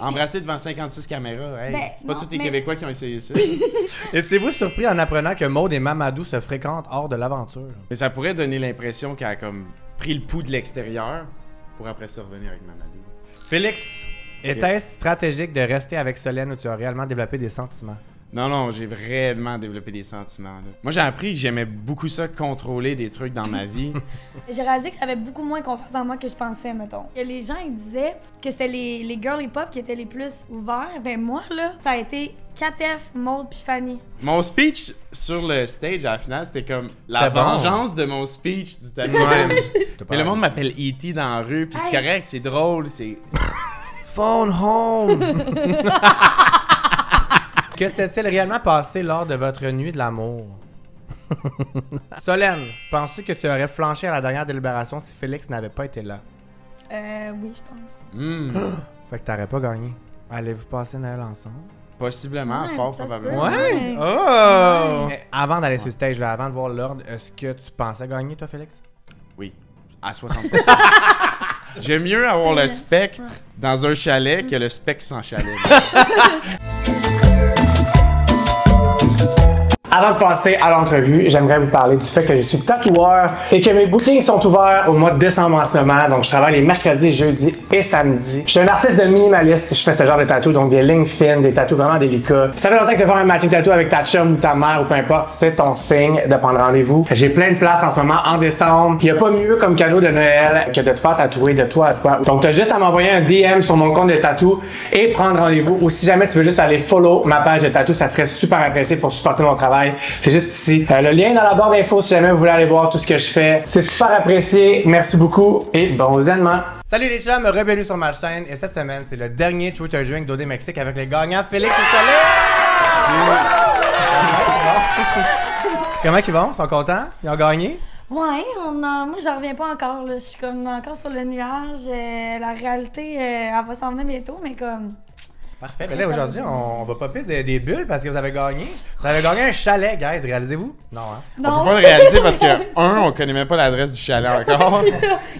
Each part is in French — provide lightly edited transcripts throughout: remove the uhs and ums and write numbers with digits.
Embrasser devant 56 caméras, hey, Ben, c'est pas non, tous les mais- Québécois qui ont essayé ça. Étiez-vous surpris en apprenant que Maud et Mamadou se fréquentent hors de l'aventure? Mais ça pourrait donner l'impression qu'elle a comme pris le pouls de l'extérieur pour après ça revenir avec Mamadou. Félix, était-ce stratégique de rester avec Solène où tu as réellement développé des sentiments? Non, j'ai vraiment développé des sentiments. Là. Moi, j'ai appris que j'aimais beaucoup ça, contrôler des trucs dans ma vie. J'ai réalisé que j'avais beaucoup moins confiance en moi que je pensais, mettons. Et les gens, ils disaient que c'était les girly pop qui étaient les plus ouverts. Ben moi, là, ça a été Katef, Maud puis Fanny. Mon speech sur le stage, à la finale, c'était comme la C'était bon. vengeance de mon speech du tapis. Mais le monde m'appelle E.T. dans la rue, puis c'est Hey. correct, c'est drôle, c'est... Phone home! Que s'est-il réellement passé lors de votre nuit de l'amour? Solène, penses-tu que tu aurais flanché à la dernière délibération si Félix n'avait pas été là? Oui, je pense. Fait que t'aurais pas gagné. Allez-vous passer Noël ensemble? Possiblement, Ouais, fort ça se probablement. peut. Ouais. Oh! Mais avant d'aller sur le stage, là, avant de voir l'ordre, est-ce que tu pensais gagner, toi, Félix? Oui, à 60%. J'aime mieux avoir le spectre dans un chalet que le spectre sans chalet. Avant de passer à l'entrevue, j'aimerais vous parler du fait que je suis tatoueur et que mes bookings sont ouverts au mois de décembre en ce moment. Donc, je travaille les mercredis, jeudis et samedis. Je suis un artiste de minimaliste. Je fais ce genre de tatou, donc des lignes fines, des tatous vraiment délicats. Si ça fait longtemps que tu veux faire un matching tattoo avec ta chum ou ta mère ou peu importe, c'est ton signe de prendre rendez-vous. J'ai plein de places en ce moment en décembre. Il n'y a pas mieux comme cadeau de Noël que de te faire tatouer de toi à toi. Donc, tu as juste à m'envoyer un DM sur mon compte de tatou et prendre rendez-vous. Ou si jamais tu veux juste aller follow ma page de tatou, ça serait super apprécié pour supporter mon travail. C'est juste ici. Le lien est dans la barre d'infos si jamais vous voulez aller voir tout ce que je fais. C'est super apprécié. Merci beaucoup et bon événement. Salut les chums, bienvenue sur ma chaîne. Et cette semaine, c'est le dernier Twitter Drink d'OD Mexique avec les gagnants Félix et Solène. Comment ils vont? Ils sont contents? Ils ont gagné? Ouais, moi, j'en reviens pas encore, là. Je suis comme encore sur le nuage. La réalité, elle va s'en venir bientôt, mais comme... Parfait. Mais là, aujourd'hui, on va popper des bulles parce que vous avez gagné. Vous avez gagné un chalet, guys. Réalisez-vous? Non, hein? On peut pas le réaliser parce que, on connaît même pas l'adresse du chalet encore.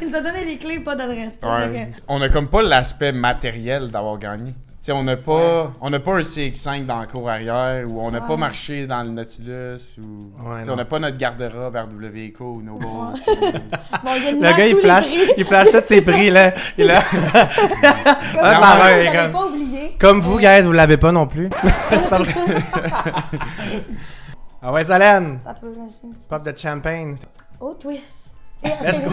Il nous a donné les clés, pas d'adresse. Ouais. On a comme pas l'aspect matériel d'avoir gagné. Tu sais, on n'a pas un CX5 dans la cour arrière ou on n'a pas marché dans le Nautilus ou tu sais, on n'a pas notre garde-robe RW Eco ou Noble. Bon, il y a une Le gars, il flash tous ses prix, là. Il a... Comme Un vous par un, l'avez comme- pas oublié. Comme vous, guys, vous l'avez pas non plus. C'est pas vrai. Ah ouais, Solène. Ça peut lâcher. Pop de champagne. Oh, twist. Let's go.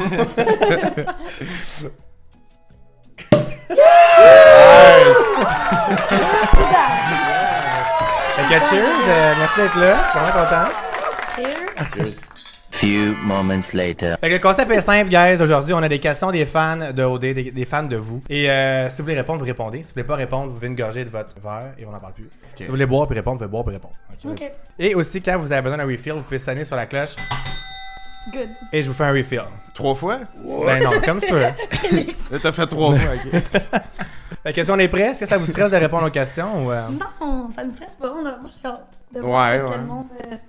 Fait que cheers, merci d'être là. Je suis vraiment content. Cheers. Few moments later. Fait que le concept est simple, guys. Aujourd'hui, on a des questions des fans de OD, des fans de vous. Et si vous voulez répondre, vous répondez. Si vous voulez pas répondre, vous pouvez une gorgée de votre verre et on n'en parle plus. Si vous voulez boire puis répondre, vous pouvez boire puis répondre. Ok. OK. Et aussi, quand vous avez besoin d'un refill, vous pouvez sonner sur la cloche Good. et je vous fais un refill. 3 fois? Ben non, comme tu veux. Là, t'as fait 3 fois, ok. Fait que est-ce qu'on est prêt? Est-ce que ça vous stresse de répondre aux questions ou Non, ça ne stresse pas. Moi, j'ai hâte de Ouais, voir ce ouais. que le monde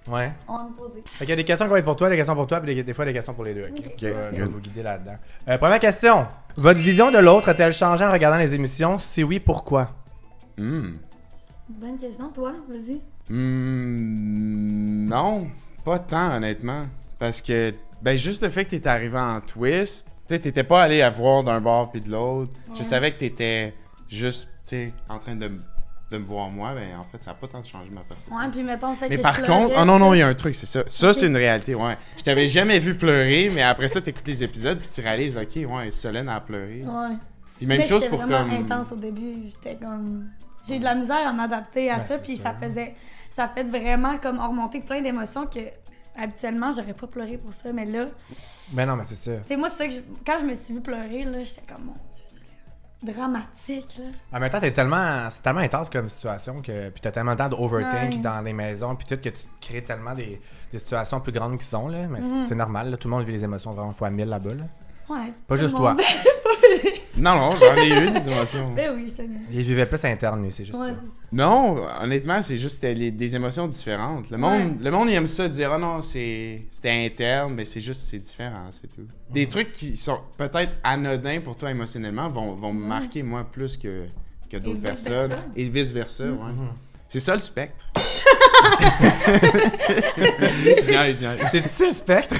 Ouais. a à me poser. Fait qu'il y a des questions qui vont être pour toi, des questions pour toi, puis des fois des questions pour les deux. Ok. Ok. Je vais vous guider là-dedans. Première question. Votre vision de l'autre a-t-elle changé en regardant les émissions? Si oui, pourquoi? Bonne question, toi. Vas-y. Non, pas tant, honnêtement. Parce que, ben, juste le fait que t'étais arrivé en twist, tu sais, t'étais pas allé à voir d'un bord puis de l'autre. Je Ouais. savais que t'étais juste, tu sais, en train de me voir moi. Ben, en fait, ça a pas tant changé ma perception. Ouais, puis mettons, fait Mais que par je contre, pleurais, oh non, il y là. a un truc, c'est ça. Ça, c'est une réalité, ouais. Je t'avais jamais vu pleurer, mais après ça, t'écoutes les épisodes puis tu réalises, ok, ouais, Solène a pleuré. Ouais. Puis même Mais chose c'était pour vraiment comme. intense au début. C'était comme... J'ai eu de la misère à m'adapter à ça, c'est puis sûr. ça fait vraiment comme remonter plein d'émotions que habituellement j'aurais pas pleuré pour ça, mais là, Ben non, mais c'est ça. tu sais, moi, c'est ça que quand je me suis vue pleurer, là, j'étais comme, mon Dieu, c'est dramatique, là. En même temps, c'est tellement intense comme situation que puis t'as tellement de temps d'overthink Ouais. dans les maisons puis tout que tu crées tellement des situations plus grandes qui sont là, mais c'est normal, là, tout le monde vit les émotions vraiment fois 1000 là-bas là. Ouais. Pas tout juste le toi. monde. Non, j'en ai eu des émotions. Ben oui, je te dis. Il vivait plus interne lui, c'est juste Ouais, ça. Non, honnêtement, c'est juste c'était des émotions différentes. Le monde, il aime ça dire, oh non, c'était interne, mais c'est juste, c'est différent, c'est tout. Des trucs qui sont peut-être anodins pour toi émotionnellement vont me marquer, moi, plus que que d'autres personnes. Et vice-versa, ouais. C'est ça le spectre. T'es-tu le spectre?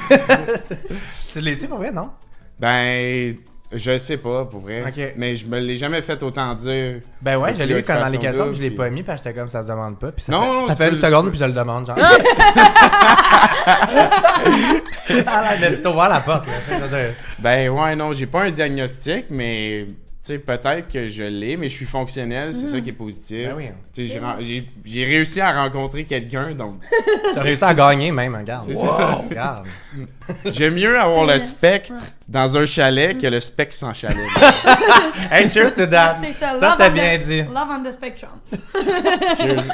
Tu l'es-tu pour vrai, non? Ben, je sais pas, pour vrai. Okay. Mais je me l'ai jamais fait autant dire. Ben ouais, je l'ai eu quand dans les questions, puis je l'ai pas mis, parce que j'étais comme ça se demande pas. Puis ça fait une seconde, puis je le demande, genre. Ah, mais tu ouvert la porte, là. Ben ouais, non, j'ai pas un diagnostic, mais tu sais, peut-être que je l'ai, mais je suis fonctionnel, c'est ça qui est positif. Ben oui. Tu sais, j'ai réussi à rencontrer quelqu'un, donc... T'as réussi à gagner même, regarde. C'est ça. Regarde. J'aime mieux avoir le spectre dans un chalet que le spectre sans chalet. Hey, cheers to that. C'est ça, Ça, c'était bien dit. Love on the spectrum. Cheers.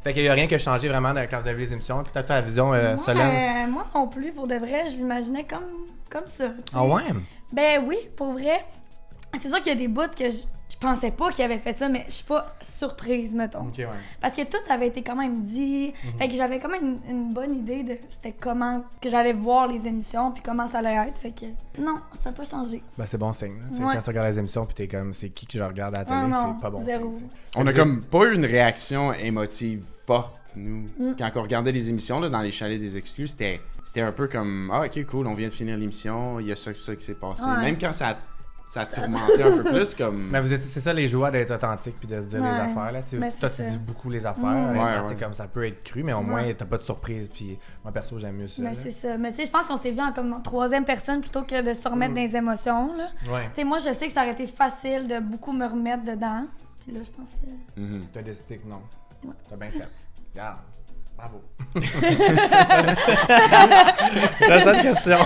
Fait qu'il y a rien qui a changé vraiment quand vous avez les émissions. Puis t'as la vision Solène. Moi non plus, pour de vrai, je l'imaginais comme ça. Ah ouais? Ben oui, pour vrai. C'est sûr qu'il y a des bouts que je pensais pas qu'il avait fait ça, mais je suis pas surprise, mettons. Ok, ouais. Parce que tout avait été quand même dit. Fait que j'avais quand même une bonne idée de c'était comment que j'allais voir les émissions puis comment ça allait être. Fait que non, ça n'a pas changé. Ben c'est bon signe. Ouais. Quand tu regardes les émissions puis t'es comme c'est qui que je regarde à la télé, non, c'est pas bon zéro. signe. On a comme pas eu une réaction émotive forte, nous. Quand on regardait les émissions là, dans les chalets des exclus, c'était un peu comme « Ah, ok, cool, on vient de finir l'émission, il y a ça qui s'est passé. Ouais. Même quand ça tourmentait un peu plus, comme... Mais c'est ça les joies d'être authentique puis de se dire les affaires. Là. Ben, toi, tu ça. dis beaucoup les affaires. Ouais. Comme ça peut être cru, mais au moins, t'as pas de surprise. Puis moi, perso, j'aime mieux ça. Ben, c'est ça. Mais tu sais, je pense qu'on s'est vu en troisième personne plutôt que de se remettre dans les émotions. Là. Ouais. Tu sais, moi, je sais que ça aurait été facile de beaucoup me remettre dedans. Puis là, je pense que... T'as décidé que non. Ouais. T'as bien fait. Regarde. Bravo. Prochaine question.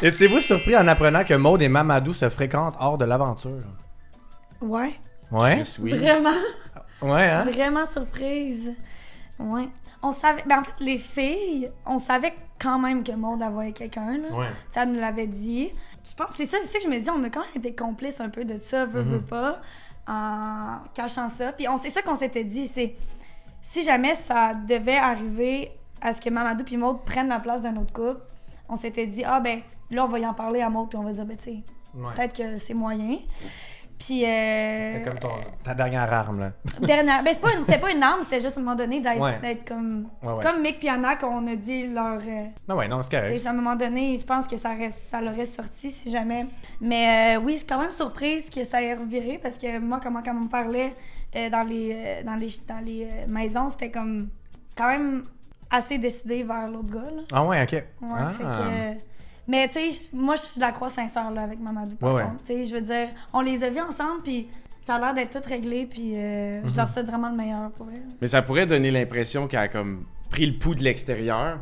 Étiez-vous surpris en apprenant que Maud et Mamadou se fréquentent hors de l'aventure? Ouais. Ouais? Chris, oui. Vraiment. Ouais, hein? Vraiment surprise. Ouais. On savait... Ben, en fait, les filles, on savait quand même que Maud avait quelqu'un, là. Ouais. Ça nous l'avait dit. Je pense que c'est ça aussi que je me dis, on a quand même été complices un peu de ça, veut pas, en cachant ça. Puis c'est ça qu'on s'était dit, c'est... Si jamais ça devait arriver à ce que Mamadou puis Maud prennent la place d'un autre couple, on s'était dit, ah ben, là, on va y en parler à Maud, puis on va dire, ben, tu sais, peut-être que c'est moyen. Puis. C'était comme ta dernière arme, là. Ben, c'était pas une arme, c'était juste à un moment donné d'être comme. Ouais. Comme Mick Piana, qu'on a dit leur. Non, ouais, non, c'est correct. À un moment donné, je pense que ça l'aurait sorti si jamais. Mais oui, c'est quand même surprise que ça ait reviré parce que moi, quand on me parlait dans les maisons, c'était comme quand même assez décidé vers l'autre gars. Là. Ah ouais, ok. Ouais, fait que. Mais tu sais, moi, je la crois sincère là, avec Mamadou, par contre. Tu sais, je veux dire, on les a vus ensemble, puis ça a l'air d'être tout réglé, puis je leur souhaite vraiment le meilleur pour elle. Mais ça pourrait donner l'impression qu'elle a comme pris le pouls de l'extérieur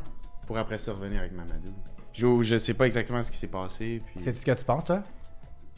pour après ça revenir avec Mamadou. Je sais pas exactement ce qui s'est passé. Puis... C'est ce que tu penses, toi?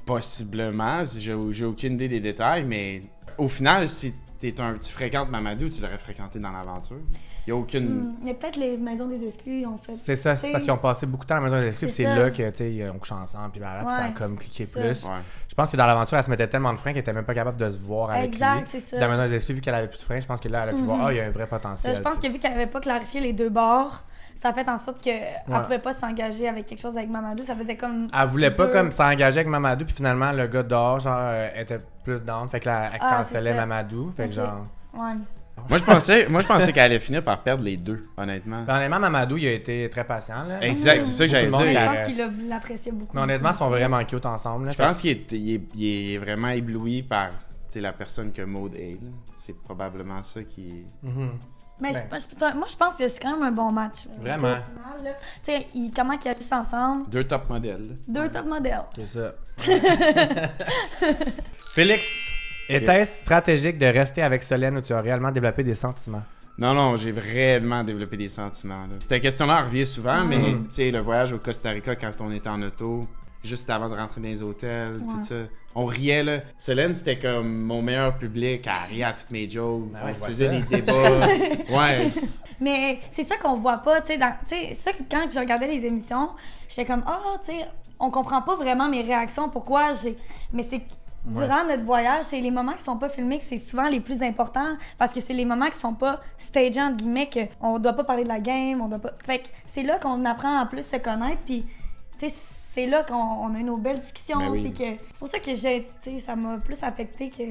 Possiblement. J'ai aucune idée des détails, mais au final, si tu fréquentes Mamadou, tu l'aurais fréquenté dans l'aventure. Il y a aucune... Il y a peut-être les maisons des exclus, en fait. C'est ça, c'est parce qu'ils ont passé beaucoup de temps à la maison des exclus, puis c'est ça. là que, tu sais, on couche ensemble, puis là, puis ça a comme cliqué ça. plus. Ouais. Je pense que dans l'aventure, elle se mettait tellement de freins qu'elle était même pas capable de se voir avec lui. Exact, c'est ça. Dans la maison des exclus, vu qu'elle avait plus de freins, je pense que là, elle a pu voir, il y a un vrai potentiel. Je pense que vu qu'elle avait pas clarifié les deux bords, ça a fait en sorte qu'elle pouvait pas s'engager avec quelque chose avec Mamadou. Ça faisait comme. Elle voulait pas comme s'engager avec Mamadou, puis finalement, le gars dehors, genre, était plus down. Fait que là, elle cancellait Mamadou. Fait que genre. Ouais. Moi, je pensais qu'elle allait finir par perdre les deux, honnêtement. Honnêtement, Mamadou, il a été très patient. Là. Exact, c'est ça que j'allais Tout le monde, dire. Je pense qu'il l'appréciait beaucoup. Mais honnêtement, ils sont vraiment cute ensemble. Là. Je pense qu'il est vraiment ébloui par la personne que Maud est. Là. C'est probablement ça qui... Mais moi, je pense que c'est quand même un bon match. Là. Vraiment. Tu sais, comment ils agissent ensemble. Deux top modèles. Deux top modèles. C'est ça. Félix, était-ce stratégique de rester avec Solène où tu as réellement développé des sentiments? Non, j'ai réellement développé des sentiments. Là. Cette question-là revient souvent, mais tu sais, le voyage au Costa Rica quand on était en auto, juste avant de rentrer dans les hôtels, tout ça. On riait, là. Solène, c'était comme mon meilleur public. Elle riait à toutes mes jokes. On se faisait des débats. Ouais. Mais c'est ça qu'on voit pas, tu sais. C'est ça que quand je regardais les émissions, j'étais comme, tu sais, on comprend pas vraiment mes réactions, pourquoi j'ai. Mais c'est. Durant notre voyage, c'est les moments qui sont pas filmés que c'est souvent les plus importants parce que c'est les moments qui sont pas stagés entre guillemets qu'on doit pas parler de la game, on doit pas. Fait que c'est là qu'on apprend à plus se connaître puis tu sais c'est là qu'on a eu nos belles discussions. Ben oui. Puis que c'est pour ça que ça m'a plus affecté que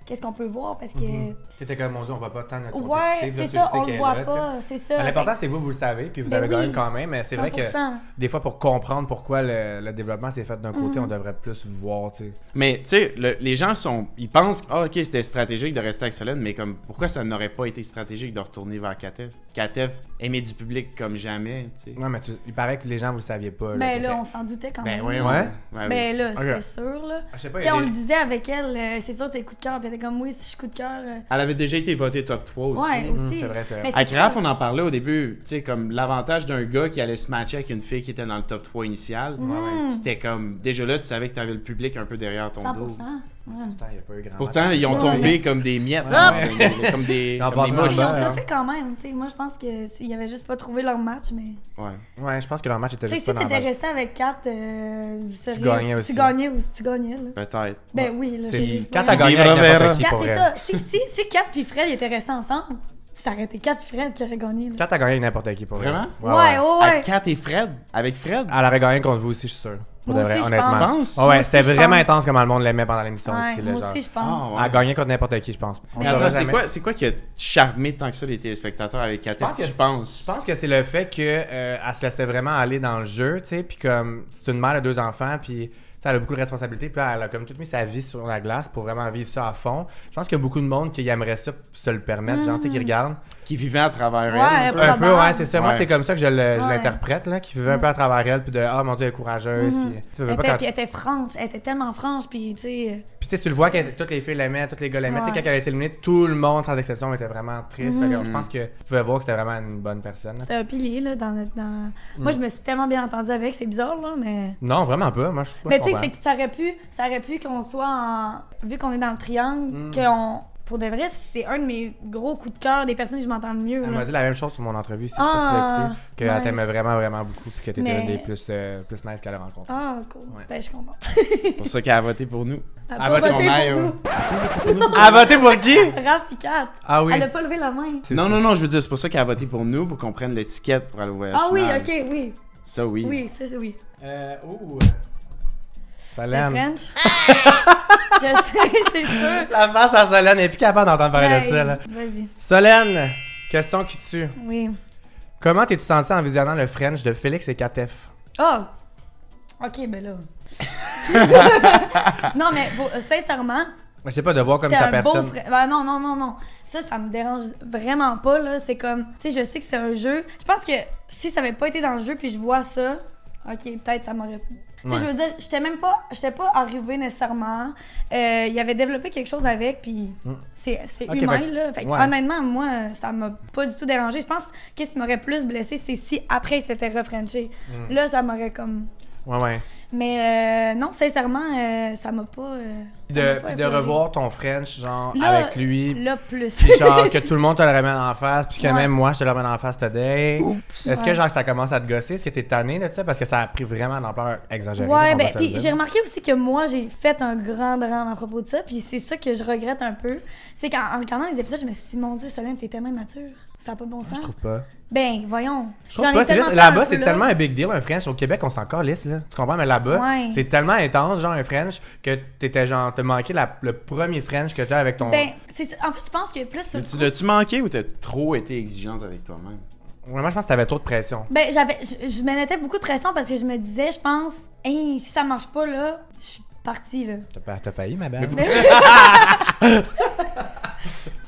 qu'est-ce qu'on peut voir parce que. C'était comme, mon Dieu, on voit pas tant notre Ouais, complicité. c'est ça, on le voit pas, c'est ça. L'important, c'est vous le savez, puis vous avez gagné quand même, mais c'est vrai que 100%. des fois, pour comprendre pourquoi le développement s'est fait d'un côté, on devrait plus voir, tu sais. Mais tu sais, les gens ils pensent, ok, c'était stratégique de rester avec Solène, mais comme pourquoi ça n'aurait pas été stratégique de retourner vers KTF? KTF aimait du public comme jamais, tu sais. Ouais, mais il paraît que les gens, vous le saviez pas. Ben là, on s'en doutait quand même. oui, Ouais? Ben là, Ok. c'est sûr, là. Je sais pas, Tu sais, on le disait avec elle, c'est sûr, t'es coup de cœur, puis elle était comme, oui, si je suis coup de cœur. Elle avait déjà été votée top 3 aussi. Ouais, aussi. c'est vrai, c'est vrai. Mais À c'est Raph, ça. on en parlait au début, tu sais, comme l'avantage d'un gars qui allait se matcher avec une fille qui était dans le top 3 initial. C'était comme, déjà là, tu savais que t'avais le public un peu derrière ton 100%. dos. Ouais. Pourtant, il n'y a pas eu grand Pourtant, match. ils ont tombé comme des miettes, comme des En comme des passant mouches. Ils ont Ouais. tout fait quand même, tu sais. Moi, je pense que s'ils avaient juste pas trouvé leur match, mais. Ouais. Ouais, je pense que leur match était Tu sais, juste si pas dans t'étais le match. resté avec 4, gagnais aussi. Tu gagnais ou tu gagnais, là. Peut-être. Ben oui, là. C'est Quand 4 à gagner avec n'importe qui, Kat, pour c'est vrai. ça. Si 4 puis Fred ils étaient restés ensemble, ça aurait été 4 puis Fred qui auraient gagné. Là. 4 à gagner avec n'importe qui, pour vrai. Vraiment? Ouais, ouais. Avec Kat et Fred? Avec Fred? Elle aurait gagné contre vous aussi, je suis sûr. Pour Moi de vrai, aussi, je honnêtement. pense. Tu penses? Ouais, Moi c'était aussi, je vraiment pense. intense comment le monde l'aimait pendant l'émission Ouais, aussi. Là, moi genre. aussi, je pense. Ah, ouais. Elle a gagné contre n'importe qui, je pense. On Mais saura attends, jamais. c'est quoi qui a charmé tant que ça les téléspectateurs avec Kat? Je pense. Je pense que c'est le fait qu'elle se laissait vraiment aller dans le jeu, tu sais, puis comme c'est une mère de 2 enfants, puis tu sais, elle a beaucoup de responsabilités, puis là, elle a comme toute mis sa vie sur la glace pour vraiment vivre ça à fond. Je pense qu'il y a beaucoup de monde qui aimerait ça se le permettre, genre, tu sais, qui regardent. Qui vivait à travers Ouais, elle. elle Un peu, ouais, c'est ça. Moi, Ouais. c'est comme ça que je Ouais. l'interprète, là, qui vivait un peu à travers elle, puis de ah mon Dieu, elle est courageuse, puis tu veux pas quand. Puis elle était franche, elle était tellement franche, puis tu sais. Puis tu sais, tu le vois que toutes les filles l'aimaient, tous les gars l'aimaient. Tu sais, Ouais. quand elle a été éliminée, tout le monde, sans exception, était vraiment triste. Fait que je pense que tu pouvais voir que c'était vraiment une bonne personne. là. C'était un pilier, là, dans notre. Moi, je me suis tellement bien entendue avec, c'est bizarre, là, mais. Non, vraiment pas. Moi, je Mais tu sais, comprends. c'est que ça aurait pu qu'on soit en. Vu qu'on est dans le triangle, qu'on. Pour de vrai, c'est un de mes gros coups de cœur des personnes que je m'entends le mieux. Elle là. m'a dit la même chose sur mon entrevue, si je sais pas si tu l'as écouté, qu'elle nice. t'aimait vraiment, vraiment beaucoup, puis que t'étais Mais- une des plus nice qu'elle a rencontrées. Ah, cool. Ouais. Ben, je suis contente. C'est pour ça qu'elle a voté pour nous. Elle Ah, a bah, pas ton voté maille, pour ouais. nous. Elle a voté pour qui? Raph pis Kat. Ah oui. Elle a pas levé la main. Non, je veux dire, c'est pour ça qu'elle a voté pour nous, pour qu'on prenne l'étiquette pour aller au voyage Ah oui, final. ok, oui. Ça, oui. Oui, ça, c'est oui. Ouh. Le Solène. French. Je sais, c'est sûr. La face à Solène, elle est plus capable d'entendre parler de ça, là. Vas-y. Solène, question qui tue. Oui. Comment t'es-tu senti en visionnant le French de Félix et KTF? Oh! Ok, ben là. Non, mais sincèrement, Je sais pas, de voir comme c'était ta un beau personne. frère. Ben non. Ça me dérange vraiment pas, là. C'est comme, tu sais, je sais que c'est un jeu. Je pense que si ça avait pas été dans le jeu, puis je vois ça, ok, peut-être ça m'aurait. Tu sais, je veux dire, j'étais pas arrivée nécessairement. Il avait développé quelque chose avec, puis c'est Ok, humain, fait que- là. Fait que, ouais. honnêtement, moi, ça m'a pas du tout dérangé. Je pense que ce qui m'aurait plus blessé, c'est si après il s'était refrenché. Là, ça m'aurait comme. Ouais. Mais non, sincèrement, ça m'a pas. ça m'a pas Puis de effleuré. revoir ton French, genre, Là, avec lui. Là, plus. Puis genre, que tout le monde te le ramène en face, puis que Ouais. même moi, je te le ramène en face today. Est-ce que Ouais. genre, ça commence à te gosser? Est-ce que t'es tanné de ça? Parce que ça a pris vraiment une ampleur exagérée. Ouais, on va ben, se le puis dire. j'ai remarqué aussi que moi, j'ai fait un grand drame à propos de ça, puis c'est ça que je regrette un peu. C'est qu'en regardant les épisodes, je me suis dit, mon Dieu, Solène, t'es tellement mature. Ça n'a pas de bon sens. Je trouve pas. Ben, voyons. Je trouve pas, c'est juste, fait là-bas, un c'est peu, tellement là. un big deal, un French. Au Québec, on s'en calisse, là. Tu comprends? Mais là-bas, Ouais. c'est tellement intense, genre, un French, que t'étais genre, t'as manqué le premier French que t'as avec ton. Ben, c'est ça. En fait, je pense que plus sur Mais le tu coup- l'as-tu manqué ou t'as trop été exigeante avec toi-même? Ouais, moi, je pense que t'avais trop de pression. Ben, je me mettais beaucoup de pression parce que je me disais, je pense, hey, si ça marche pas, là, je suis partie, là. T'as failli, ma belle.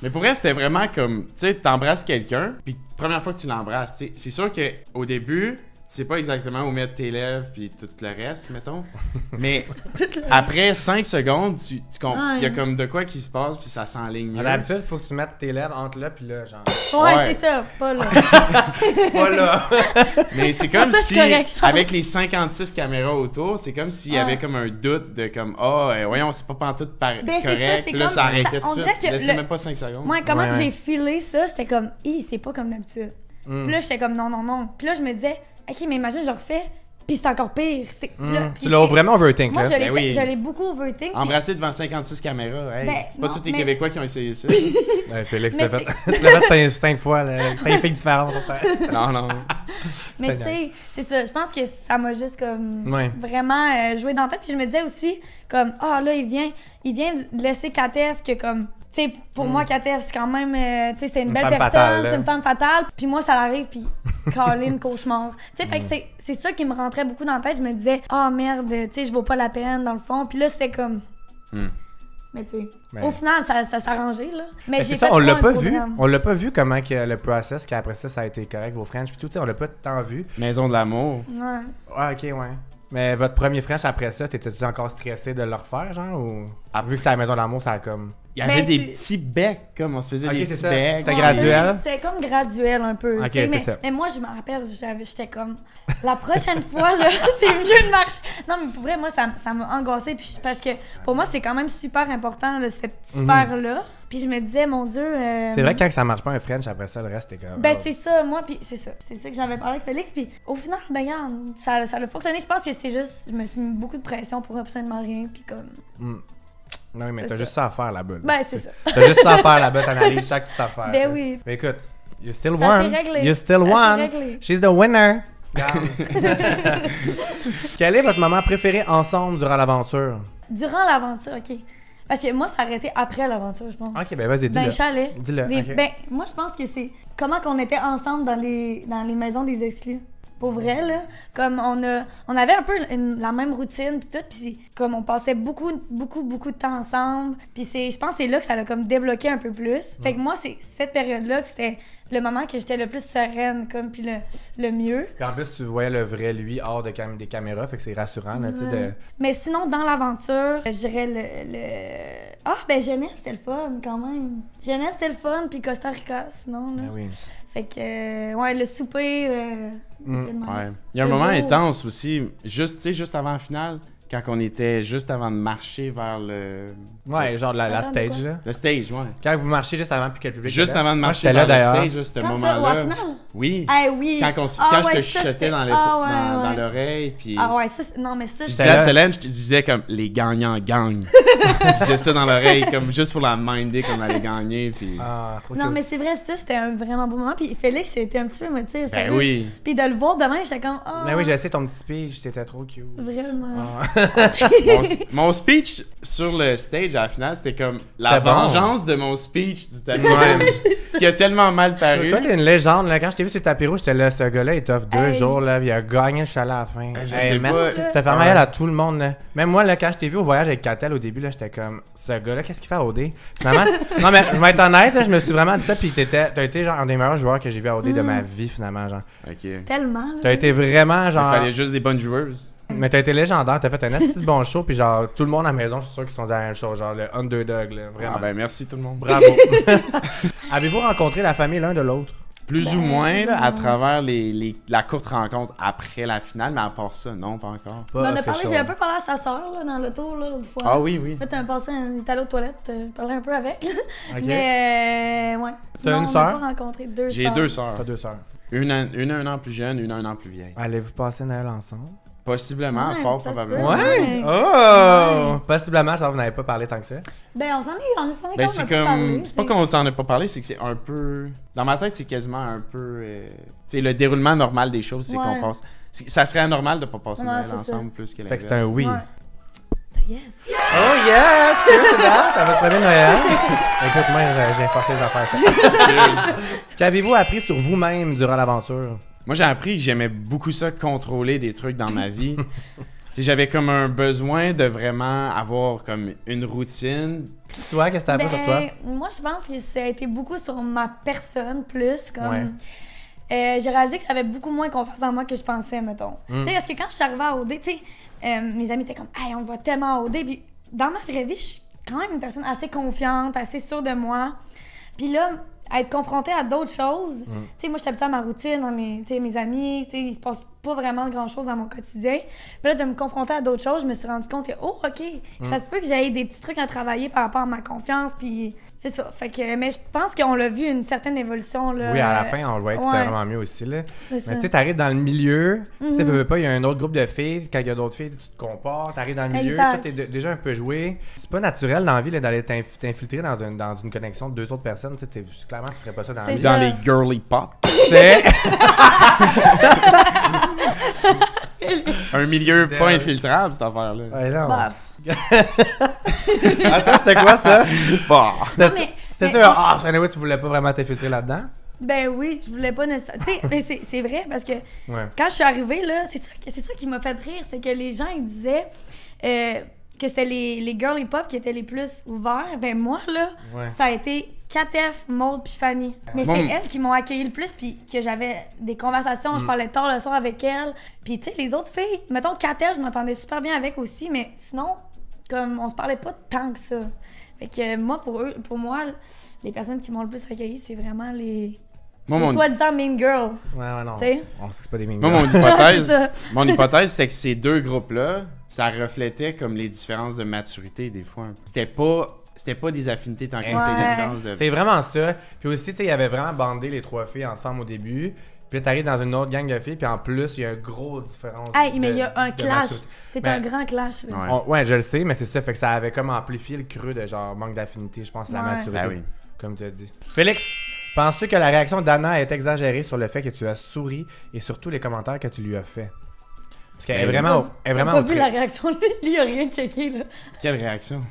Mais pour vrai, c'était vraiment comme, tu sais, t'embrasses quelqu'un, puis première fois que tu l'embrasses, tu sais, c'est sûr que au début, tu sais pas exactement où mettre tes lèvres puis tout le reste, mettons. Mais après 5 secondes, tu il y a comme de quoi qui se passe puis ça s'enligne mieux. D'habitude, faut que tu mettes tes lèvres entre là, puis là, genre. Ouais, Ouais. c'est ça, pas là. Voilà! Mais c'est comme Ça, c'est si, correct, je pense. avec les 56 caméras autour, c'est comme s'il y avait comme un doute de comme, voyons, c'est pas pantoute Ben, c'est ça, correct. c'est Puis là, comme- ça arrêtait ça- tout on de dirait suite. que Laissez le- même pas 5 secondes. Moi, comment Ouais, que ouais. j'ai filé ça, c'était comme, c'est pas comme d'habitude. Puis là, j'étais comme, non. Puis là, je me disais, ok, mais imagine, je refais, puis c'est encore pire. Puis là, puis Tu l'as c'est- vraiment overthink, Moi, là. je l'ai Ben oui. je l'ai beaucoup overthink. puis- Embrasser devant 56 caméras, hey, Ben, c'est pas non, tous les mais- Québécois qui ont essayé ça. Ouais, Félix, tu Mais l'as fait, tu l'as fait 5 fois, là. 5 filles différentes. Non. Mais tu sais, c'est ça. Je pense que ça m'a juste comme Ouais. vraiment joué dans la tête. Puis je me disais aussi, comme, là, il vient laisser Katef que comme. Tu sais, pour moi, Katef, c'est quand même, tu sais, c'est une belle femme personne, fatale, là. c'est une femme fatale. Puis moi, ça l'arrive, puis Caroline, cauchemar. Tu sais, fait que c'est ça qui me rentrait beaucoup dans la tête. Je me disais, merde, tu sais, je vaux pas la peine, dans le fond. Puis là, c'était comme. Mais tu sais, au final, ça s'arrangeait, là. Mais j'ai c'est ça, fait on l'a trop un pas vu. programme. On l'a pas vu comment que le process, qu'après ça a été correct, vos French, puis tout, tu sais, on l'a pas tant vu. Maison de l'amour. Ouais. Ah, ok, ouais. Mais votre premier French après ça, t'étais-tu encore stressé de le refaire, genre, ou... vu que c'était à la Maison de l'amour, ça a comme... Il y avait Ben, des c'est- petits becs, comme on se faisait Ok, des c'est petits ça. becs. C'était graduel. C'était comme graduel un peu. Ok, tu sais, c'est ça. mais moi, je me rappelle, j'étais comme, la prochaine fois, là, c'est mieux de marcher. Non, mais pour vrai, moi, ça m'a angoissée. Puis parce que pour moi, c'est quand même super important, là, cette sphère-là. Puis je me disais, mon Dieu. C'est vrai que quand ça marche pas un French, après ça, le reste, t'es comme... Ben, c'est ça, moi, puis c'est ça. C'est ça que j'avais parlé avec Félix. Puis au final, ben, regarde, ça a fonctionné. Je pense que c'est juste, je me suis mis beaucoup de pression pour absolument rien. Puis comme. Non, mais C'est t'as ça. juste ça à faire là-bas. là. Ben, c'est ça. T'as juste ça à faire là-bas, t'analyses chaque petite affaire. Ben tu sais. oui. Mais écoute, you still Ça won. s'est réglé. You still Ça s'est won. réglé. She's the winner. Quel est votre moment préféré ensemble durant l'aventure? Durant l'aventure, OK. Parce que moi, ça arrêtait après l'aventure, je pense. Ok, ben vas-y, Dans dis-le. les chalets. Dis-le, ok. Ben, moi, je pense que c'est comment qu'on était ensemble dans les maisons des exclus. Pour vrai, là. Comme on avait un peu la même routine, puis tout, puis comme on passait beaucoup de temps ensemble. Puis je pense que c'est là que ça l'a comme débloqué un peu plus. Fait que moi, c'est cette période-là que c'était le moment que j'étais le plus sereine, comme, puis le mieux. Puis en plus, tu voyais le vrai lui hors des caméras, fait que c'est rassurant, là, tu sais, de... Mais sinon, dans l'aventure, je dirais ben Genève, c'était le fun, quand même. Genève, c'était le fun, puis Costa Rica, sinon, là. Ah oui. Fait que, ouais, le souper, était nice. Ouais. Il y a un C'est moment beau. intense aussi, juste avant la finale, quand on était juste avant de marcher vers Ouais, genre la Attends, de stage, quoi? là. le stage, ouais. Quand vous marchez juste avant puis que le public Juste est là. avant de Moi, marcher j'étais là, vers le d'ailleurs. stage, à ce Quand ça, moment-là. ou à finale? Oui. Ah oui! Quand ouais, je te ça, chuchotais c'était- dans ouais. l'oreille, puis... Ah ouais, ça, non, mais ça, Je je disais à Solène, je te disais comme les gagnants gagnent. Je disais ça dans l'oreille, comme juste pour la minder qu'on allait gagner. Puis... Ah, trop Non, cool. mais c'est vrai, ça, c'était un vraiment beau moment. Puis Félix, il était un petit peu émotif. Ben oui. Puis de le voir demain, j'étais comme, Mais oui, j'ai essayé ton petit speech, t'étais trop cute. Vraiment. Mon speech sur le stage à la finale, c'était comme la C'était bon. vengeance de mon speech du tatouage qui a tellement mal paru. Toi, t'es une légende, là. Quand je t'ai vu sur le tapis rouge, j'étais là, ce gars-là, il t'offre 2 Hey. jours, là, puis il a gagné le chalet à la fin. Je sais merci. pas. T'as fait mal à tout le monde, là. Même moi, là, quand je t'ai vu au voyage avec Catel au début, là, j'étais comme, ce gars-là, qu'est-ce qu'il fait à OD? Finalement, non, mais je vais être honnête, là, je me suis vraiment dit ça, puis t'as été, genre, un des meilleurs joueurs que j'ai vu à OD de ma vie, finalement, genre. Ok. Tellement. là. T'as été vraiment, Il genre. fallait juste des bonnes joueuses. Mais t'as été légendaire, t'as fait un assez bon show, puis genre, tout le monde à la maison, je suis sûr qu'ils sont dit la même chose, genre, le underdog, là, vraiment. Ah ben merci tout le monde. Bravo. Avez-vous rencontré la famille l'un de l'autre? Plus ou Ben, moins là, à non. travers la courte rencontre après la finale, mais à part ça, non, pas encore. Mais on a parlé, j'ai un peu parlé à sa sœur, là, dans l'auto, là, l'autre fois. Ah oui, oui. En fait, il est allé aux toilettes, parler un peu avec. Ok. Mais, ouais. T'as Non, une on sœur? n'a pas rencontré deux J'ai sœurs. 2 sœurs. T'as 2 sœurs. Une un an plus jeune, une un an plus vieille. Allez-vous passer Noël ensemble? Possiblement, Ouais, fort ça se probablement. peut. Ouais! Ouais. Oh! Possiblement, genre, vous n'avez pas parlé tant que ça. Ben, on s'en est Ben quand c'est même pas parlé, comme, c'est pas qu'on s'en a pas parlé, c'est que c'est un peu, dans ma tête c'est quasiment un peu, tu sais le déroulement normal des choses, c'est Ouais. qu'on passe, ça serait anormal de pas passer Ouais, Noël c'est ça. ensemble plus que Fait que c'est un l'inverse. oui. Ouais. Yes. Oh yes! Cheers to that! À votre premier Noël! Écoute, moi, j'ai forcé les affaires. Ça. Qu'avez-vous appris sur vous-même durant l'aventure? Moi j'ai appris que j'aimais beaucoup ça, contrôler des trucs dans ma vie. Tu sais, j'avais comme un besoin de vraiment avoir comme une routine. Toi, qu'est-ce que t'as appris sur toi? Moi, je pense que ça a été beaucoup sur ma personne, plus comme... Ouais. J'ai réalisé que j'avais beaucoup moins confiance en moi que je pensais, mettons. Tu sais, parce que quand je suis arrivée à OD, tu sais, mes amis étaient comme « Hey, on va tellement à OD », puis dans ma vraie vie, je suis quand même une personne assez confiante, assez sûre de moi. Puis là, à être confrontée à d'autres choses, tu sais, moi, je suis habituée à ma routine, à mes amis, tu sais, il se passe pas vraiment grand-chose dans mon quotidien. Puis là, de me confronter à d'autres choses, je me suis rendu compte que, oh, OK, ça se peut que j'aie des petits trucs à travailler par rapport à ma confiance, puis c'est ça. Fait que, mais je pense qu'on l'a vu, une certaine évolution, là. Oui, à la fin, on le voit que c'était vraiment mieux aussi, là. C'est ça. Mais tu sais, t'arrives dans le milieu, tu sais, veux pas, il y a un autre groupe de filles, quand il y a d'autres filles, tu te compares, t'arrives dans le milieu, Exact. toi, t'es déjà un peu joué. C'est pas naturel dans la vie, là, d'aller t'infiltrer dans une connexion de 2 autres personnes, tu sais, clairement, tu ferais pas ça dans la C'est vie. ça. Dans les girly pop. C'est... Un milieu pas infiltrable, cette affaire-là. Ouais, non. Bah, Attends, c'était quoi ça? Bah. Non, mais- C'était mais- sûr, anyway, tu voulais pas vraiment t'infiltrer là-dedans? Ben oui, je voulais pas nécessairement. Tu sais, mais c'est vrai parce que Ouais. quand je suis arrivée, là, c'est ça qui m'a fait rire, c'est que les gens, ils disaient que c'était les girly pop qui étaient les plus ouverts. Ben moi, là, Ouais. ça a été Katef, Maud puis Fanny. Mais Bon. c'est elles qui m'ont accueilli le plus puis que j'avais des conversations, je parlais tard le soir avec elles. Puis tu sais, les autres filles, mettons Katef, je m'entendais super bien avec aussi, mais sinon, comme on se parlait pas tant que ça. Fait que moi, pour moi, les personnes qui m'ont le plus accueilli, c'est vraiment les soi-disant mean girls. Ouais, non. T'sais? On sait que c'est pas des Moi, mingots. C'est ça. mon hypothèse, c'est que ces deux groupes-là, ça reflétait comme les différences de maturité, des fois. C'était pas des affinités tant que ça, c'était des Ouais. différences de... C'est vraiment ça. Puis aussi, tu sais, il y avait vraiment bandé les 3 filles ensemble au début. Puis là, t'arrives dans une autre gang de filles, puis en plus, il y a une grosse différence. Hey, mais il y a un de clash. maturité. C'est Ben, un grand clash. là. Ouais. Ouais, je le sais, mais c'est ça. Fait que ça avait comme amplifié le creux de genre manque d'affinité, je pense, la Ouais. maturité. Ben oui. Comme tu as dit. Félix, penses-tu que la réaction d'Anna est exagérée sur le fait que tu as souri et surtout les commentaires que tu lui as fait? Parce qu'elle est Ben, vraiment. Elle est T'as vraiment pas au vu tri- la réaction, lui, il a rien checké, là. Quelle réaction?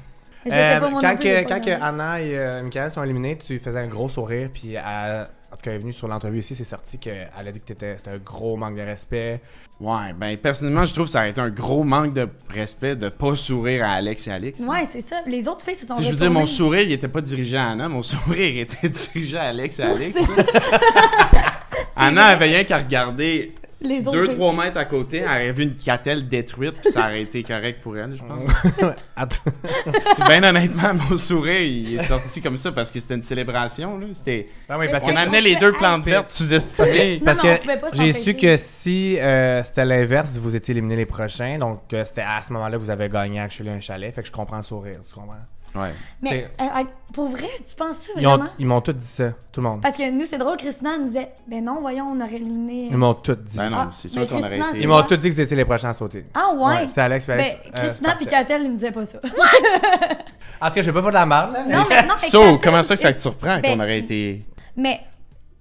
Je sais pas, moi quand non plus, j'ai que, pas quand que regardé. Anna et Michael sont éliminés, tu faisais un gros sourire, puis en tout cas, elle est venue sur l'entrevue ici, c'est sorti qu'elle a dit que c'était un gros manque de respect. Ouais, ben personnellement, je trouve que ça a été un gros manque de respect de pas sourire à Alex et Alex. Ouais, c'est ça. Les autres filles se sont Tu sais, je veux dire, mon retournées. sourire, il était pas dirigé à Anna, mon sourire était dirigé à Alex et Alex. Anna avait rien qu'à regarder Les autres 2-3 filles. mètres à côté, elle aurait vu une catelle détruite, puis ça aurait été correct pour elle, je pense. Attends. C'est bien honnêtement, mon sourire, il est sorti comme ça parce que c'était une célébration, là. C'était... Ah oui, Mais parce c'est que On amenait les deux plantes vertes sous-estimées. Non, Parce mais on que pouvait pas j'ai s'empêcher. su que si c'était l'inverse, vous étiez éliminé les prochains, donc c'était à ce moment-là que vous avez gagné actually un chalet, fait que je comprends le sourire, tu comprends? Ouais. Mais pour vrai, tu penses ça Ils, ont- vraiment? ils m'ont tous dit ça, tout le monde. Parce que nous, c'est drôle, Christina nous disait, ben non, voyons, on aurait éliminé. Ils m'ont tous dit. Ben non, Ah, c'est mais sûr qu'on aurait Christina, été... Ils m'ont tous dit que vous étiez les prochains à sauter. Ah ouais? C'est Alex et Alex. Ben, Christina c'est puis parfait. Catel, ils me disaient pas ça. En tout cas, je vais pas faire de la marde, là. Non, mais non, mais So, Catel- comment ça te surprend Ben, qu'on aurait été... Mais,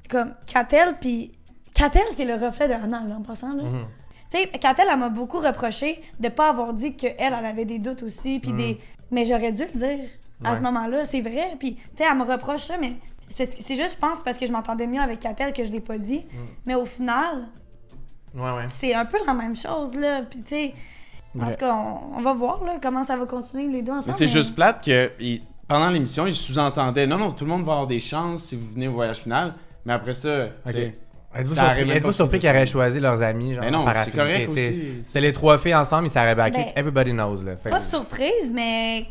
comme, Catel, puis... Catel, c'est le reflet de Anna, là, en passant, là. Mhm. Tu sais, Catel, elle m'a beaucoup reproché de pas avoir dit qu'elle, elle avait des doutes aussi, puis des... Mais j'aurais dû le dire à Ouais. ce moment-là, c'est vrai. Puis, tu sais, elle me reproche ça, mais c'est juste, je pense, parce que je m'entendais mieux avec Catel que je l'ai pas dit. Mais au final, Ouais, ouais. c'est un peu la même chose, là. Puis, tu sais, en Ouais. tout cas, on va voir, là, comment ça va continuer, les deux ensemble. Mais c'est juste plate que pendant l'émission, ils sous-entendaient non, tout le monde va avoir des chances si vous venez au voyage final. Mais après ça, tu sais, Êtes-vous Ça arrive surpris, même êtes-vous pas surpris que qu'ils auraient ça. choisi leurs amis, genre, Mais non, par c'est affinité, correct tu sais. aussi. C'était les 3 filles ensemble, ils s'auraient backé. Ben, Everybody knows, là. Fait que- Pas de surprise, mais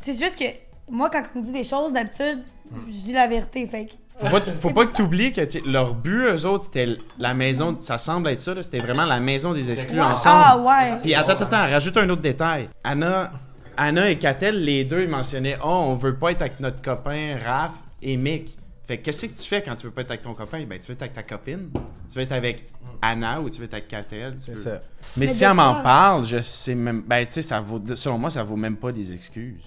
c'est juste que moi, quand on me dit des choses, d'habitude, je dis la vérité. Fait que faut pas que tu oublies que tu sais, leur but, eux autres, c'était la maison, ça semble être ça, là, c'était vraiment la maison des exclus ensemble. Ah ouais. Puis attends, rajoute un autre détail. Anna et Catel, les deux, ils mentionnaient « Oh, on veut pas être avec notre copain Raph et Mick. » Fait que qu'est-ce que tu fais quand tu veux pas être avec ton copain? Ben, tu veux être avec ta copine. Tu veux être avec Anna ou tu veux être avec Catel. C'est ça. Mais si de elle m'en quoi? parle, je sais même... Ben, tu sais, ça vaut... Selon moi, ça vaut même pas des excuses.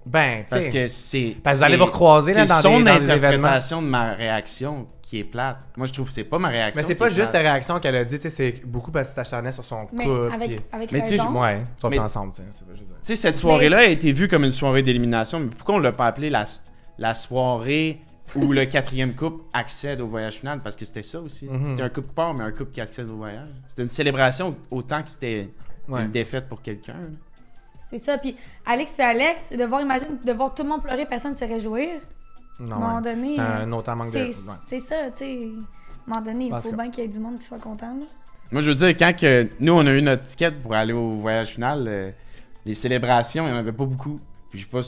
Ben, tu Parce sais. que c'est... Parce que vous allez vous recroiser, là, c'est dans son des événements. interprétation de ma réaction qui est plate. Moi, je trouve que c'est pas ma réaction Mais c'est qui pas est juste ta plate. réaction qu'elle a dit, tu sais, c'est beaucoup parce que tu t'acharnais sur son Mais couple. avec, puis- avec Mais tu sais, raison. Ouais, ils sont Mais- pas ensemble, tu sais. c'est pas juste ça. Tu sais, cette soirée-là a été vue comme une soirée d'élimination, mais pourquoi on l'a pas appelé la soirée où le 4e couple accède au voyage final? Parce que c'était ça aussi. Mhm. C'était un couple part, mais un couple qui accède au voyage. C'était une célébration autant que c'était Ouais. une défaite pour quelqu'un. là. C'est ça. Puis Alex puis Alex, imagine, de voir tout le monde pleurer, personne ne se réjouir. Non, À un moment ouais. donné, C'est un autre manque de. C'est ouais. c'est ça, tu sais. À un moment donné, il Parce faut que- bien qu'il y ait du monde qui soit content, là. Moi, je veux dire, quand que nous, on a eu notre ticket pour aller au voyage final, les célébrations, il n'y en avait pas beaucoup. Puis je suis pas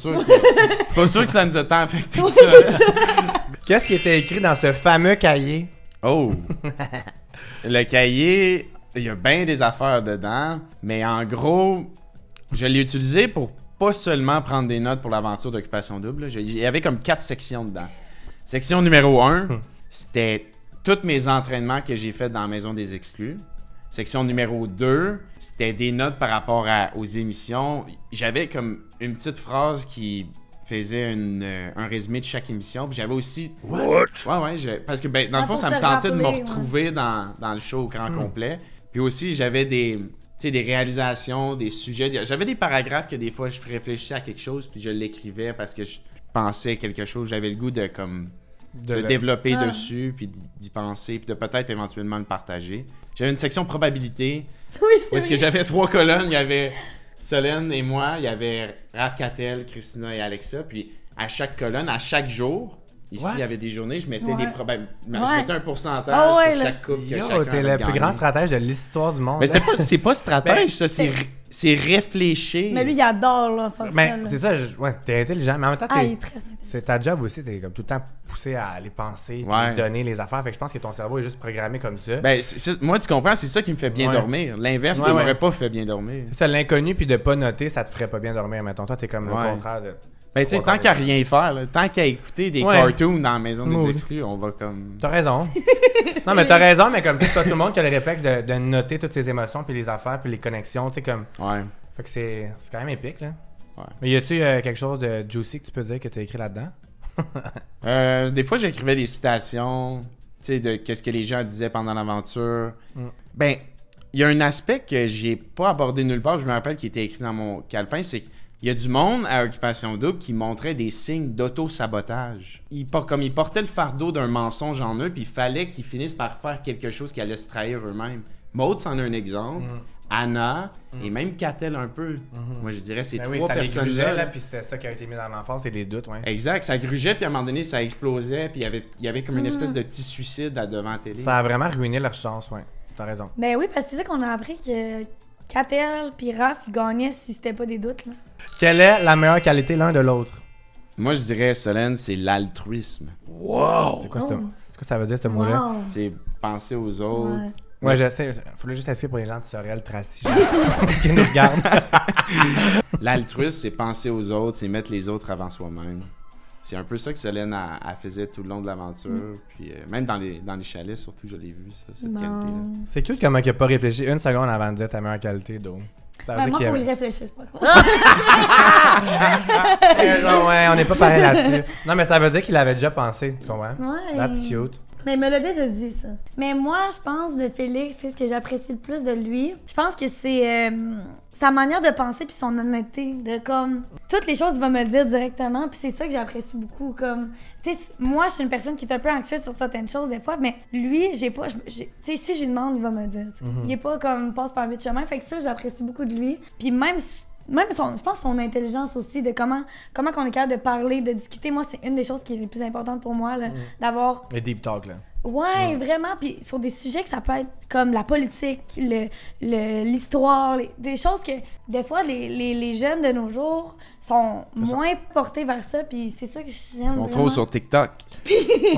sûr que ça nous a tant affecté que ça. Qu'est-ce qui était écrit dans ce fameux cahier? Oh! Le cahier, il y a bien des affaires dedans, mais en gros, je l'ai utilisé pour pas seulement prendre des notes pour l'aventure d'Occupation Double. Il y avait comme 4 sections dedans. Section numéro 1, c'était tous mes entraînements que j'ai faits dans la Maison des Exclus. Section numéro 2, c'était des notes par rapport aux émissions. J'avais comme une petite phrase qui faisait un résumé de chaque émission. Puis j'avais aussi... What? Ouais, parce que dans le fond, ça me tentait de me retrouver dans le show au grand complet. Puis aussi, j'avais des réalisations, des sujets. J'avais des paragraphes que des fois, je réfléchissais à quelque chose puis je l'écrivais parce que je pensais quelque chose. J'avais le goût de développer dessus, puis d'y penser, puis de peut-être éventuellement le partager. J'avais une section probabilité. Oui, où est-ce que j'avais 3 colonnes. Il y avait Solène et moi, il y avait Raph Catel, Christina et Alexa. Puis à chaque colonne, à chaque jour, ici, il y avait des journées, je mettais des probabilités. Je mettais un pourcentage pour chaque couple que chacun t'es le plus grand stratège de l'histoire du monde. Mais c'est pas stratège, ça, c'est réfléchir. Mais lui, il adore là, faire ça. C'est ça, t'es intelligent, mais en même temps, il est très intelligent. C'est ta job aussi, t'es comme tout le temps poussé à aller penser, puis donner les affaires. Fait que je pense que ton cerveau est juste programmé comme ça. Moi, tu comprends, c'est ça qui me fait bien dormir. L'inverse ne m'aurait pas fait bien dormir. C'est ça, l'inconnu, puis de pas noter, ça te ferait pas bien dormir. Mettons, toi, t'es comme le contraire de... Ben, tu sais, tant qu'à rien faire, là, tant qu'à écouter des cartoons dans la Maison des Exclus, on va comme... T'as raison. Non, mais t'as raison, mais comme pas tout le monde qui a le réflexe de noter toutes ses émotions, puis les affaires, puis les connexions, tu sais, comme... Ouais. Fait que c'est quand même épique, là. Ouais. Mais y a-tu quelque chose de juicy que tu peux dire que t'as écrit là-dedans? Des fois, j'écrivais des citations, tu sais, de qu'est-ce que les gens disaient pendant l'aventure. Ben, il y a un aspect que j'ai pas abordé nulle part, je me rappelle, qui était écrit dans mon calepin, c'est qu'il y a du monde à Occupation Double qui montrait des signes d'auto-sabotage. Ils portaient le fardeau d'un mensonge en eux, puis il fallait qu'ils finissent par faire quelque chose qui allait se trahir eux-mêmes. Maud, c'en est un exemple. Anna, et même Catel un peu. Moi, je dirais ces 3 personnes-là. Là, puis c'était ça qui a été mis dans l'enfance, c'est les doutes, ouais. Exact, ça grugeait, puis à un moment donné, ça explosait, puis il y avait comme une espèce de petit suicide devant la télé. Ça a vraiment ruiné leur chance, ouais. T'as raison. Ben oui, parce que c'est ça qu'on a appris que Catel puis Raph gagnaient si c'était pas des doutes, là. Quelle est la meilleure qualité l'un de l'autre? Moi, je dirais, Solène, c'est l'altruisme. Wow! C'est quoi ça veut dire, ce mot-là? C'est penser aux autres. Ouais, je sais. Faut juste expliquer pour les gens de Sorel, Tracy, qui nous regardent. L'altruisme, c'est penser aux autres, c'est mettre les autres avant soi-même. C'est un peu ça que Solène a faisait tout le long de l'aventure. Puis même dans les chalets, surtout, je l'ai vu, ça, cette qualité-là. C'est cute comment il n'a pas réfléchi une seconde avant de dire ta meilleure qualité, donc. Moi, il faut que je réfléchisse, pas quoi. Non, ouais, on n'est pas pareil là-dessus. Non, mais ça veut dire qu'il avait déjà pensé, tu comprends? Ouais. That's cute. Mais il me l'a déjà dit, ça. Mais moi, je pense de Félix, c'est ce que j'apprécie le plus de lui. Je pense que c'est sa manière de penser puis son honnêteté. De comme, toutes les choses, il va me le dire directement. Puis c'est ça que j'apprécie beaucoup. Comme, tu sais, moi, je suis une personne qui est un peu anxieuse sur certaines choses des fois, mais lui, j'ai pas. Tu sais, si je lui demande, il va me le dire. Il est pas comme, passe par 8 chemins. Fait que ça, j'apprécie beaucoup de lui. Puis même je pense son intelligence aussi, de comment on est capable de parler, de discuter. Moi, c'est une des choses qui est les plus importantes pour moi, là, d'avoir... Le deep talk, là. Ouais, vraiment. Puis sur des sujets que ça peut être comme la politique, l'histoire, des choses que des fois les jeunes de nos jours sont moins portés vers ça. Puis c'est ça que j'aime. Ils sont trop sur TikTok.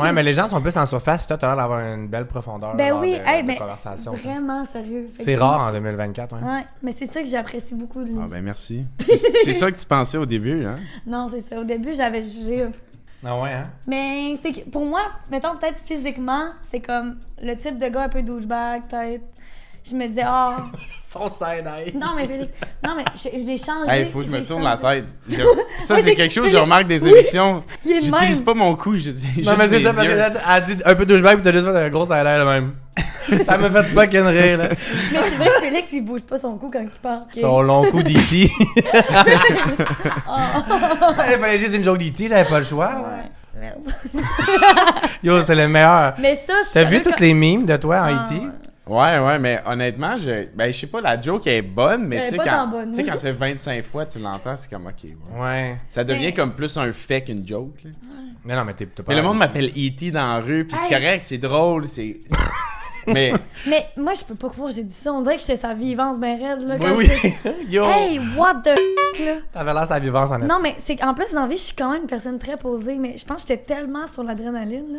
Ouais, mais les gens sont plus en surface. Puis toi, t'as l'air d'avoir une belle profondeur ben oui, de conversation. Vraiment sérieux. C'est rare en 2024, ouais. Ouais, mais c'est ça que j'apprécie beaucoup de lui. Ah ben merci. C'est ça que tu pensais au début, hein? Non, c'est ça. Au début, j'avais jugé un peu. Ah ouais, hein? Mais c'est que pour moi, mettons peut-être physiquement, c'est comme le type de gars un peu douchebag, peut-être. Je me disais, Son side-eye. Non, mais Félix, j'ai changé. Hey, faut que je me tourne la tête. Ça, c'est quelque chose que je remarque des émissions. J'utilise pas mon cou, je dis juste mais c'est les ça, parce yeux. qu'elle a dit un peu douchebag, puis t'as juste fait un gros side-eye, là, même. Ça me fait fucking rire, là. Mais c'est vrai que Félix, il bouge pas son cou quand il parle. Son long cou d'E.T. Il fallait juste une joke d'E.T., j'avais pas le choix. Ouais. Merde. Yo, c'est le meilleur. Mais ça, t'as vu toutes les mimes de toi en E.T.? Ouais, mais honnêtement, je sais pas, la joke est bonne, mais tu sais, quand ça fait 25 fois, tu l'entends, c'est comme, ok. Ouais. Ça devient comme plus un fait qu'une joke, là. Mais non, mais t'es pas... Mais le monde m'appelle E.T. dans la rue, puis c'est correct, c'est drôle, c'est... Mais moi, je peux pas croire que j'ai dit ça. On dirait que j'étais sa vivance bien raide, là. Oui. Yo! Hey, what the là? T'avais l'air sa vivance en Non, mais c'est en plus, dans la vie, je suis quand même une personne très posée, mais je pense que j'étais tellement sur l'adrénaline, là.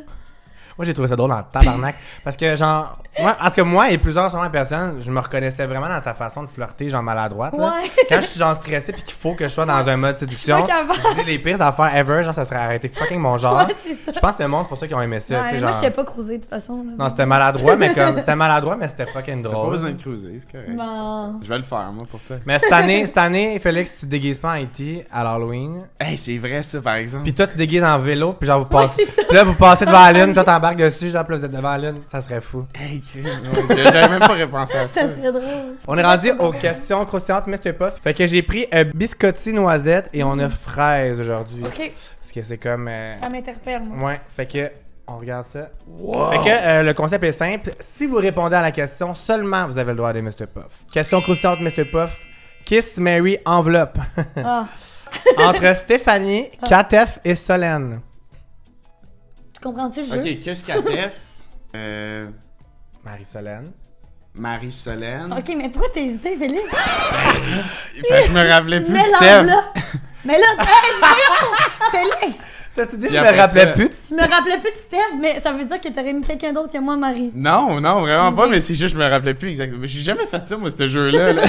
Moi, j'ai trouvé ça drôle en tabarnak. Parce que, genre, moi, en tout cas, moi et plusieurs personnes, je me reconnaissais vraiment dans ta façon de flirter, genre maladroite. Là. Ouais. Quand je suis genre stressée puis qu'il faut que je sois dans un mode séduction, je dis les pires affaires ever, genre, ça serait arrêté fucking mon genre. Ouais, c'est ça. Je pense que le monde, c'est pour ça qu'ils ont aimé ça. Ouais, tu sais, moi, genre... je sais pas cruiser de toute façon. Là. Non, c'était maladroit, mais comme c'était fucking T'as pas drôle. besoin de cruiser, c'est correct. Bon. Je vais le faire, moi, pour toi. Mais cette année, Félix, tu te déguises pas en E.T. à l'Halloween. Hey, c'est vrai, ça, par exemple. Puis toi, tu te déguises en vélo, puis genre, vous passez. Puis là, vous passez devant la lune, toi, t'embarques dessus, genre, puis là, vous êtes devant la lune. Ça serait fou. Hey, crime. Ouais, j'avais même pas repensé à ça. Ça serait drôle. On est rendu aux questions croustillantes Mr. Puff. Fait que j'ai pris biscotti noisette et on a fraise aujourd'hui. Ok, Parce que c'est comme. ça m'interpelle, moi. Ouais, fait que. On regarde ça. Fait que le concept est simple. Si vous répondez à la question, seulement vous avez le droit de Mr. Puff. Question croustillante Mr. Puff. Kiss, Mary, enveloppe. Ah, Entre Stéphanie, Katef et Solène. tu comprends-tu le jeu? Ok, qu'est-ce qu'à Tef? Marie-Solène. Marie-Solène. Ok, mais pourquoi t'as hésité, Félix? Je me rappelais Tu plus mets de Steph. là. Mais là, hey, voyons! Félix! T'as-tu dit Puis je me après rappelais ça- plus? Je me rappelais plus de Steph, mais ça veut dire que t'aurais mis quelqu'un d'autre que moi, Marie. Non, non, vraiment Ok. pas, mais c'est juste que je me rappelais plus exactement. Mais j'ai jamais fait ça, moi, ce jeu-là. Là.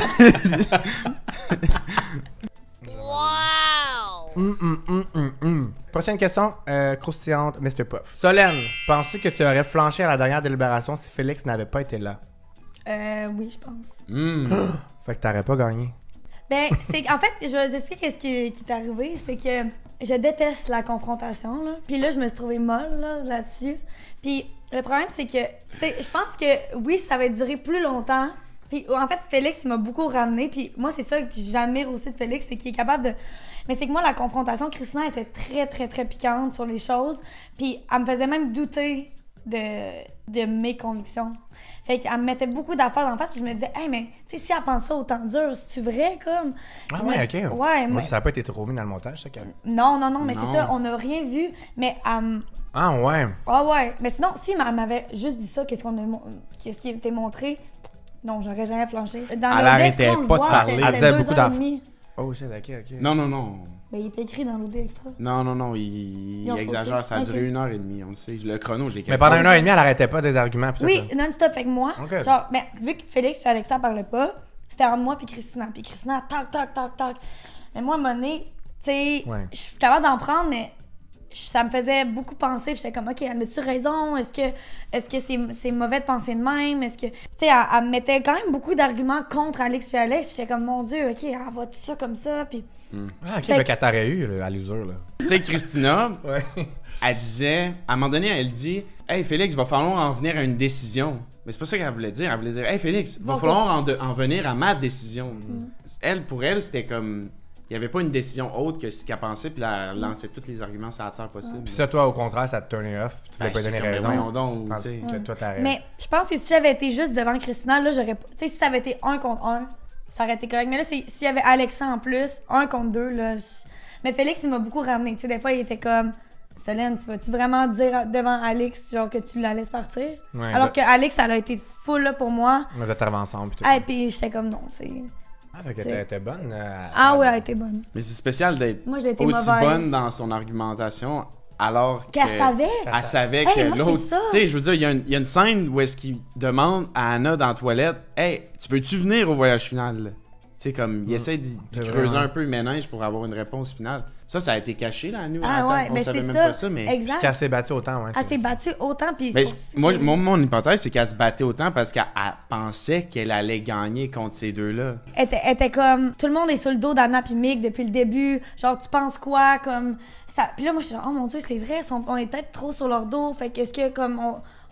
Prochaine question croustillante Mr. Puff. Solène, penses-tu que tu aurais flanché à la dernière délibération si Félix n'avait pas été là? Oui, je pense. Fait que t'aurais pas gagné. Ben, c'est en fait, je vais vous expliquer ce qui est arrivé. C'est que je déteste la confrontation, là. Puis là, je me suis trouvée molle, là-dessus. Puis le problème, c'est que je pense que, oui, ça va durer plus longtemps. Puis en fait, Félix, il m'a beaucoup ramené. Puis moi, c'est ça que j'admire aussi de Félix, c'est qu'il est capable de... Mais c'est que moi, la confrontation, Christina était très, très, très piquante sur les choses. Puis elle me faisait même douter de mes convictions. Fait qu'elle me mettait beaucoup d'affaires en face, puis je me disais, hey, mais tu sais, si elle pense ça autant dur, c'est-tu vrai, comme? Ah Mais- ouais, ok. Ouais, Moi, mais... ça a pas été trop mis dans le montage, ça, quand même. Non, mais Non. c'est ça, on n'a rien vu, mais Ah ouais. ah ouais, mais sinon, si elle m'avait juste dit ça, qu'est-ce qui était montré, non, j'aurais jamais flanché. Dans Elle l'Odex, arrêtait on le pas de voit, parler. c'était Elle disait 2 beaucoup heures et d'affaires. demie. Oh shit, ok. Non, non, non. Ben, il était écrit dans l'Odex. Non, il ont exagère. faussé. Ça a duré Ok. 1h30, on le sait. Le chrono, je l'ai Mais pendant 1h30, elle arrêtait pas des arguments. Pis tout Oui, ça. non-stop. Fait que moi, Ok. genre, ben, vu que Félix et Alexa parlaient pas, c'était entre moi puis Christina. Puis Christina, tac. Mais moi, à un moment donné, tu sais, Ouais. je suis capable d'en prendre, mais ça me faisait beaucoup penser. Puis j'étais comme, OK, elle a-tu raison? Est-ce que c'est mauvais de penser de même? Est-ce que... Tu sais, elle me mettait quand même beaucoup d'arguments contre Alex puis Alex. Puis j'étais comme, mon Dieu, OK, elle va tout ça comme ça. Puis... Ah, ok, Fait fait qu'elle t'aurait eu là, à l'usure, là. Tu sais, Christina, Ouais. elle disait, à un moment donné, elle dit, hey Félix, il va falloir en venir à une décision. Mais c'est pas ça qu'elle voulait dire. Elle voulait dire, hey Félix, il va Bon, falloir en venir à ma décision. Pour elle, c'était comme. Il n'y avait pas une décision autre que ce qu'elle pensait, puis elle lançait tous les arguments sur la terre possible. Pis ça, toi, au contraire, ça te turnait off. Tu voulais Ben, pas j'étais donner comme, raison. mais voyons donc, Tandis tu sais. que toi, t'aurais. Mais je pense que si j'avais été juste devant Christina, là, j'aurais pas. Tu sais, si ça avait été 1 contre 1, ça aurait été correct. Mais là, s'il y avait Alexa en plus, 1 contre 2, là. Mais Félix, il m'a beaucoup ramené. Tu sais, des fois, il était comme, Solène, tu vas-tu vraiment dire devant Alex, genre, que tu la laisses partir? Ouais, Alors que Alex, elle a été full là pour moi. Vous êtes arrivés ensemble. Pis tout. Ah, et puis j'étais comme non, tu sais. Ah, fait que t'sais. t'es bonne. Ah ouais, elle était bonne. Mais c'est spécial d'être Moi, j'ai été aussi mauvaise. bonne dans son argumentation, alors Qu'elle que... savait? Elle savait Hey, que moi, l'autre. c'est ça. Tu sais, je veux dire, il y a une scène où est-ce qu'il demande à Anna dans la toilette, hey, tu veux-tu venir au voyage final? Tu sais, comme, il essaie d'y C'est creuser vraiment- un peu le ménage pour avoir une réponse finale. Ça a été caché, là, nous, Ah ouais, on mais savait c'est même ça. pas ça, mais. Puis Exact. qu'elle s'est battue autant, ouais. Elle s'est battue autant, puis Mais c'est pour ça moi, que- mon hypothèse, c'est qu'elle se battait autant parce qu'elle pensait qu'elle allait gagner contre ces deux-là. Elle était comme tout le monde est sur le dos d'Anna puis Mick depuis le début, genre tu penses quoi comme ça. Puis là moi je suis genre oh mon Dieu, c'est vrai, on est peut-être trop sur leur dos, fait qu'est-ce que comme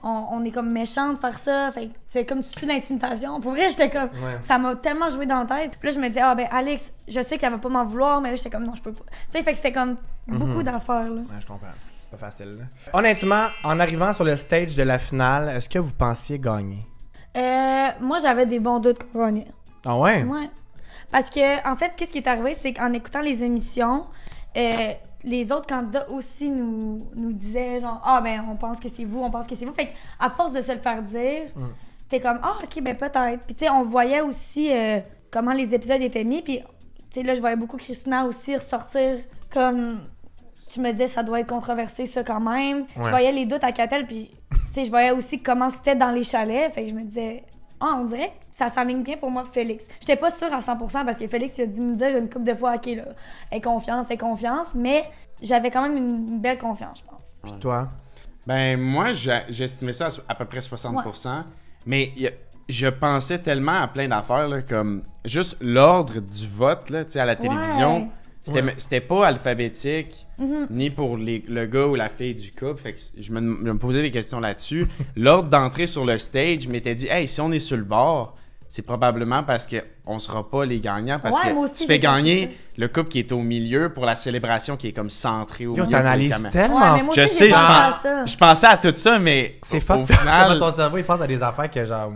on est comme méchant de faire ça, fait que c'est comme tu l'intimidation. Pour vrai, j'étais comme ça m'a tellement joué dans la tête. Puis là je me disais ah ben Alex, je sais qu'elle va pas m'en vouloir, mais là j'étais comme non, je peux pas. Tu sais, fait que c'était comme beaucoup d'affaires là. Ouais, je comprends. C'est pas facile, là. Honnêtement, en arrivant sur le stage de la finale, est-ce que vous pensiez gagner? Moi j'avais des bons doutes qu'on gagnait. Ah ouais? Ouais. Parce que, en fait, qu'est-ce qui est arrivé, c'est qu'en écoutant les émissions, les autres candidats aussi nous disaient, genre, ah, ben, on pense que c'est vous, on pense que c'est vous. Fait qu'à force de se le faire dire, t'es comme, ah, ok, ben, peut-être. Puis, tu sais, on voyait aussi comment les épisodes étaient mis. Puis, tu sais, là, je voyais beaucoup Christina aussi ressortir comme. je me disais, ça doit être controversé, ça, quand même. Je voyais les doutes à Catel, puis, tu sais, je voyais aussi comment c'était dans les chalets. Fait que je me disais, on dirait que ça s'enligne bien pour moi, Félix. J'étais pas sûre à 100% parce que Félix, il a dû me dire une couple de fois, OK, là, aie confiance, mais j'avais quand même une belle confiance, je pense. Puis toi? Ben, moi, j'estimais ça à peu près 60%. Mais je pensais tellement à plein d'affaires, là, comme juste l'ordre du vote, là, tu sais, à la télévision. C'était pas alphabétique, ni pour le gars ou la fille du couple. Fait que je me posais des questions là-dessus. L'ordre d'entrée sur le stage m'était dit, hey, si on est sur le bord, c'est probablement parce qu'on sera pas les gagnants. Parce que tu fais gagner le couple qui est au milieu pour la célébration qui est comme centrée au milieu. T'analyses tellement. Ouais, je sais, je pensais à tout ça, mais c'est au final... ton cerveau, il pense à des affaires que genre...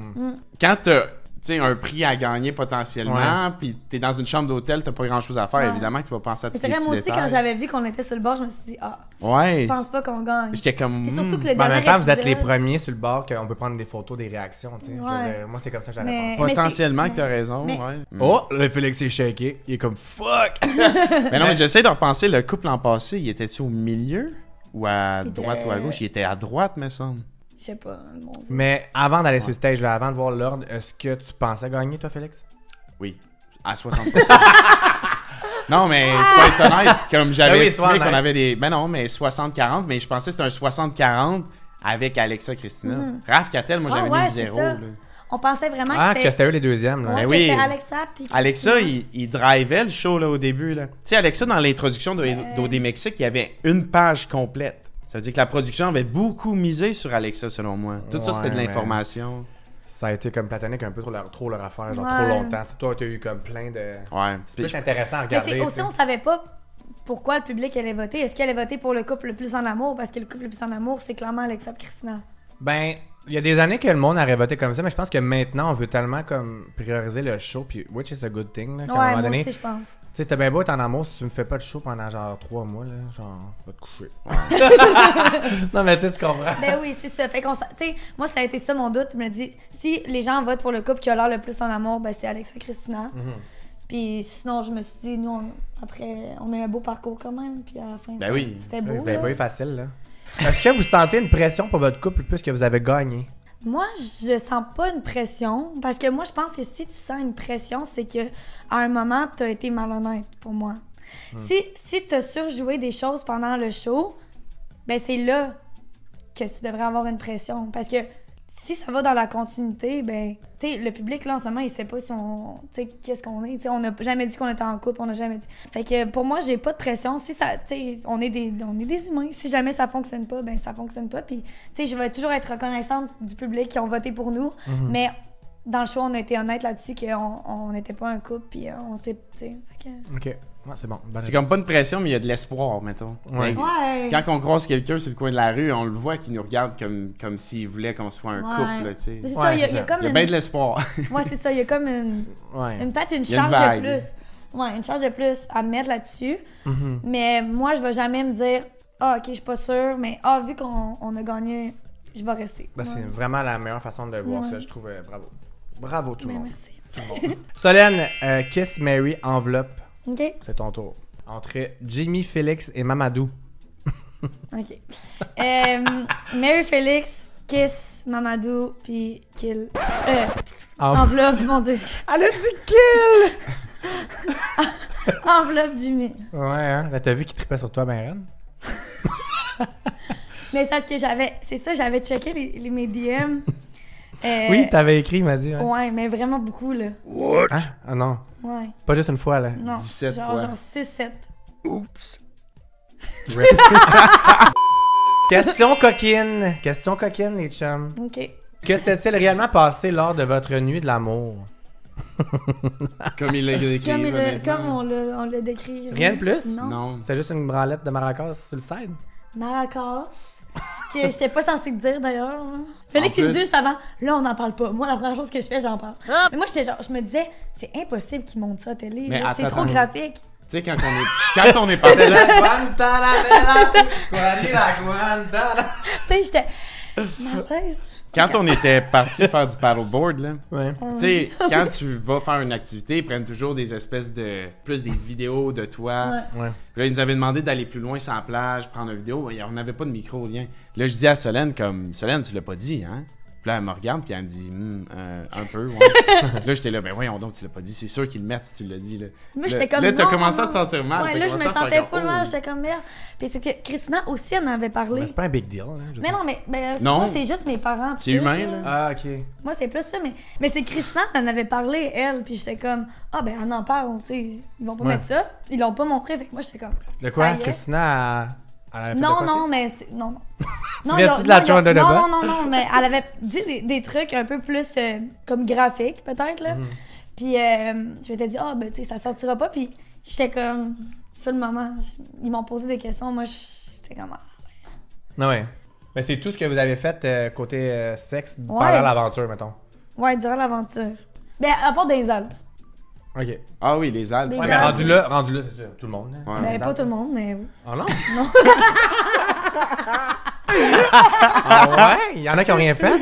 Quand t'as un prix à gagner potentiellement, puis t'es dans une chambre d'hôtel, t'as pas grand-chose à faire, évidemment que tu vas penser à tous les petits moi aussi, détails. quand j'avais vu qu'on était sur le bord, je me suis dit, je pense pas qu'on gagne. J'étais comme... Puis surtout que le en même dernier temps, vous êtes les épisode- premiers sur le bord qu'on peut prendre des photos, des réactions, tu sais. Moi, c'est comme ça que j'avais pensé. Potentiellement que t'as raison, mais- Oh, le Félix est shaké. Il est comme fuck! Mais non, mais j'essaie de repenser, le couple l'an passé, il était-tu au milieu? Ou à droite ou à gauche? Il était à droite, me semble. Je sais pas, mon Dieu. Mais avant d'aller sur le stage, là, avant de voir l'ordre, est-ce que tu pensais gagner, toi, Félix? Oui, à 60%. Non, mais faut être honnête, comme j'avais estimé qu'on avait des... Ben non, mais 60-40, mais je pensais que c'était un 60-40 avec Alexa Christina. Raph Catel, moi, j'avais mis 0. Là. On pensait vraiment que c'était eux les deuxièmes. Là. Ouais, Ben que oui. c'était Alexa puis Alexa, il drivait le show là, au début. Tu sais, Alexa, dans l'introduction d'OD Mexique, il y avait une page complète. Ça veut dire que la production avait beaucoup misé sur Alexa, selon moi. Tout ça, c'était de l'information. Ça a été comme platonique un peu trop leur affaire, genre trop longtemps. T'sais, toi, t'as eu comme plein de... Ouais. C'est plus intéressant à regarder. Mais aussi, on savait pas pourquoi le public allait voter. Est-ce qu'il allait voter pour le couple le plus en amour? Parce que le couple le plus en amour, c'est clairement Alexa et Christina. Ben, il y a des années que le monde aurait voté comme ça, mais je pense que maintenant, on veut tellement comme prioriser le show, puis which is a good thing, là, qu'à un moment donné, aussi, je pense. Tu sais, t'as bien beau être en amour si tu me fais pas de show pendant genre 3 mois, là, genre, va te coucher. Non, mais tu comprends. Ben oui, c'est ça. Fait qu'on, tu sais, moi, ça a été ça mon doute. Je me dis, si les gens votent pour le couple qui a l'air le plus en amour, ben c'est Alexa et Christina. Puis sinon, je me suis dit, nous, après, on a eu un beau parcours quand même, puis à la fin, Ben oui. c'était beau. Ben là. oui, facile, là. Est-ce que vous sentez une pression pour votre couple puisque vous avez gagné? Moi, je sens pas une pression, parce que moi, je pense que si tu sens une pression, c'est que à un moment, tu as été malhonnête pour moi. Si tu as surjoué des choses pendant le show, ben c'est là que tu devrais avoir une pression. Parce que si ça va dans la continuité, ben, tu sais, le public, là, en ce moment, il sait pas si on, tu sais, qu'est-ce qu'on est. Tu sais, on n'a jamais dit qu'on était en couple, on n'a jamais dit. Fait que pour moi, j'ai pas de pression. Si ça, tu sais, on est des humains. Si jamais ça fonctionne pas, ben, ça fonctionne pas. Puis, tu sais, je vais toujours être reconnaissante du public qui ont voté pour nous. Mais dans le show, on a été honnête là-dessus qu'on n'était pas un couple, puis on s'est, tu sais. Fait que... Ok. Ouais, c'est bon. C'est comme pas une pression, mais il y a de l'espoir, mettons. Ouais. Mais quand on croise quelqu'un sur le coin de la rue, on le voit qui nous regarde comme s'il voulait qu'on soit un couple, là, tu sais. C'est Ouais, ça, il y a c'est ça. comme Il y a bien de l'espoir. Ouais, c'est ça, il y a comme peut-être une Il y a une charge de vague. plus. Ouais, une charge de plus à mettre là-dessus. Mais moi, je vais jamais me dire, ok, je suis pas sûre, mais vu qu'on a gagné, je vais rester. Ben, c'est vraiment la meilleure façon de voir ça, je trouve. Bravo. Bravo tout le Ben, monde. merci. Tout le monde. Solène, Kiss, Mary, enveloppe. OK? C'est ton tour. Entre Jimmy, Félix et Mamadou. OK. Mary Félix, Kiss, Mamadou, puis Kill. Enveloppe, mon Dieu. Elle a dit kill! Enveloppe Jimmy. Ouais, hein? Là, t'as vu qu'il tripait sur toi, ben Ren? Mais c'est parce que j'avais checké mes DM. Oui, t'avais écrit, il m'a dit. Ouais, Ouais, mais vraiment beaucoup, là. Hein? Ah non, Ouais. pas juste une fois, là. Non. 17 genre, fois. Genre 6-7. Oups. Question coquine, les chums. OK. Que s'est-il réellement passé lors de votre nuit de l'amour? Comme il l'a décrit. Comme on l'a décrit. Rien de plus? Non. Non. C'était juste une branlette de maracas sur le side? Maracas. Que j'étais pas censée te dire d'ailleurs. Félix, En il me dit plus- juste avant, là on n'en parle pas. Moi, la première chose que je fais, j'en parle. Mais moi, je me disais, c'est impossible qu'ils montrent ça à la télé. Mais là. C'est attends, trop graphique. Tu sais, quand on est parti. Tu sais, j'étais. Malaise. Quand on était parti faire du paddleboard, là, Ouais. tu sais, quand tu vas faire une activité, ils prennent toujours des espèces de... plus des vidéos de toi. Ouais. Puis là, ils nous avaient demandé d'aller plus loin sur la plage, prendre une vidéo. On n'avait pas de micro au lien. Là, je dis à Solène, Solène, tu l'as pas dit, hein? Puis là, elle me regarde, puis elle me dit, un peu, ouais. Là, j'étais là, ben voyons donc, tu l'as pas dit. C'est sûr qu'ils le mettent si tu l'as dit, là. Moi, j'étais comme. Là, t'as non, commencé non. à te sentir mal. Ouais, t'as là, je me commencé à sentais faire full comme, mal. oh. J'étais comme merde. Puis c'est que Christina aussi en avait parlé. Mais c'est pas un big deal. Hein, Mais non, mais Non. moi, c'est juste mes parents. C'est puis tout, humain, là. Ah, ok. Moi, c'est plus ça, mais c'est Christina, elle en avait parlé, elle, puis j'étais comme, ah, ben, on en parle, tu sais, ils vont pas mettre ça. Ils l'ont pas montré, fait que moi, j'étais comme. De quoi? Ça y est. Christina, elle avait fait Non, de quoi, non, mais. Non, non. Tu viens-tu de la joint de non, boss? non, non, non, mais elle avait dit des trucs un peu plus comme graphiques, peut-être, là. Puis je m'étais dit, ah, ben, tu sais, ça sortira pas, puis j'étais comme, sur le moment, ils m'ont posé des questions, moi, j'étais comme, ah, Non, ouais. Mais c'est tout ce que vous avez fait côté sexe Ouais. pendant l'aventure, mettons. ouais, durant l'aventure. Ben, à part des Alpes. Ok. Ah oui, les Alpes. Les Ouais, mais Alpes. rendu là, c'est ça. Tout le monde. Hein. Ouais. Ben, Les pas Alpes. tout le monde, mais oui. Oh non? Ah ouais? Il y en a qui ont rien fait?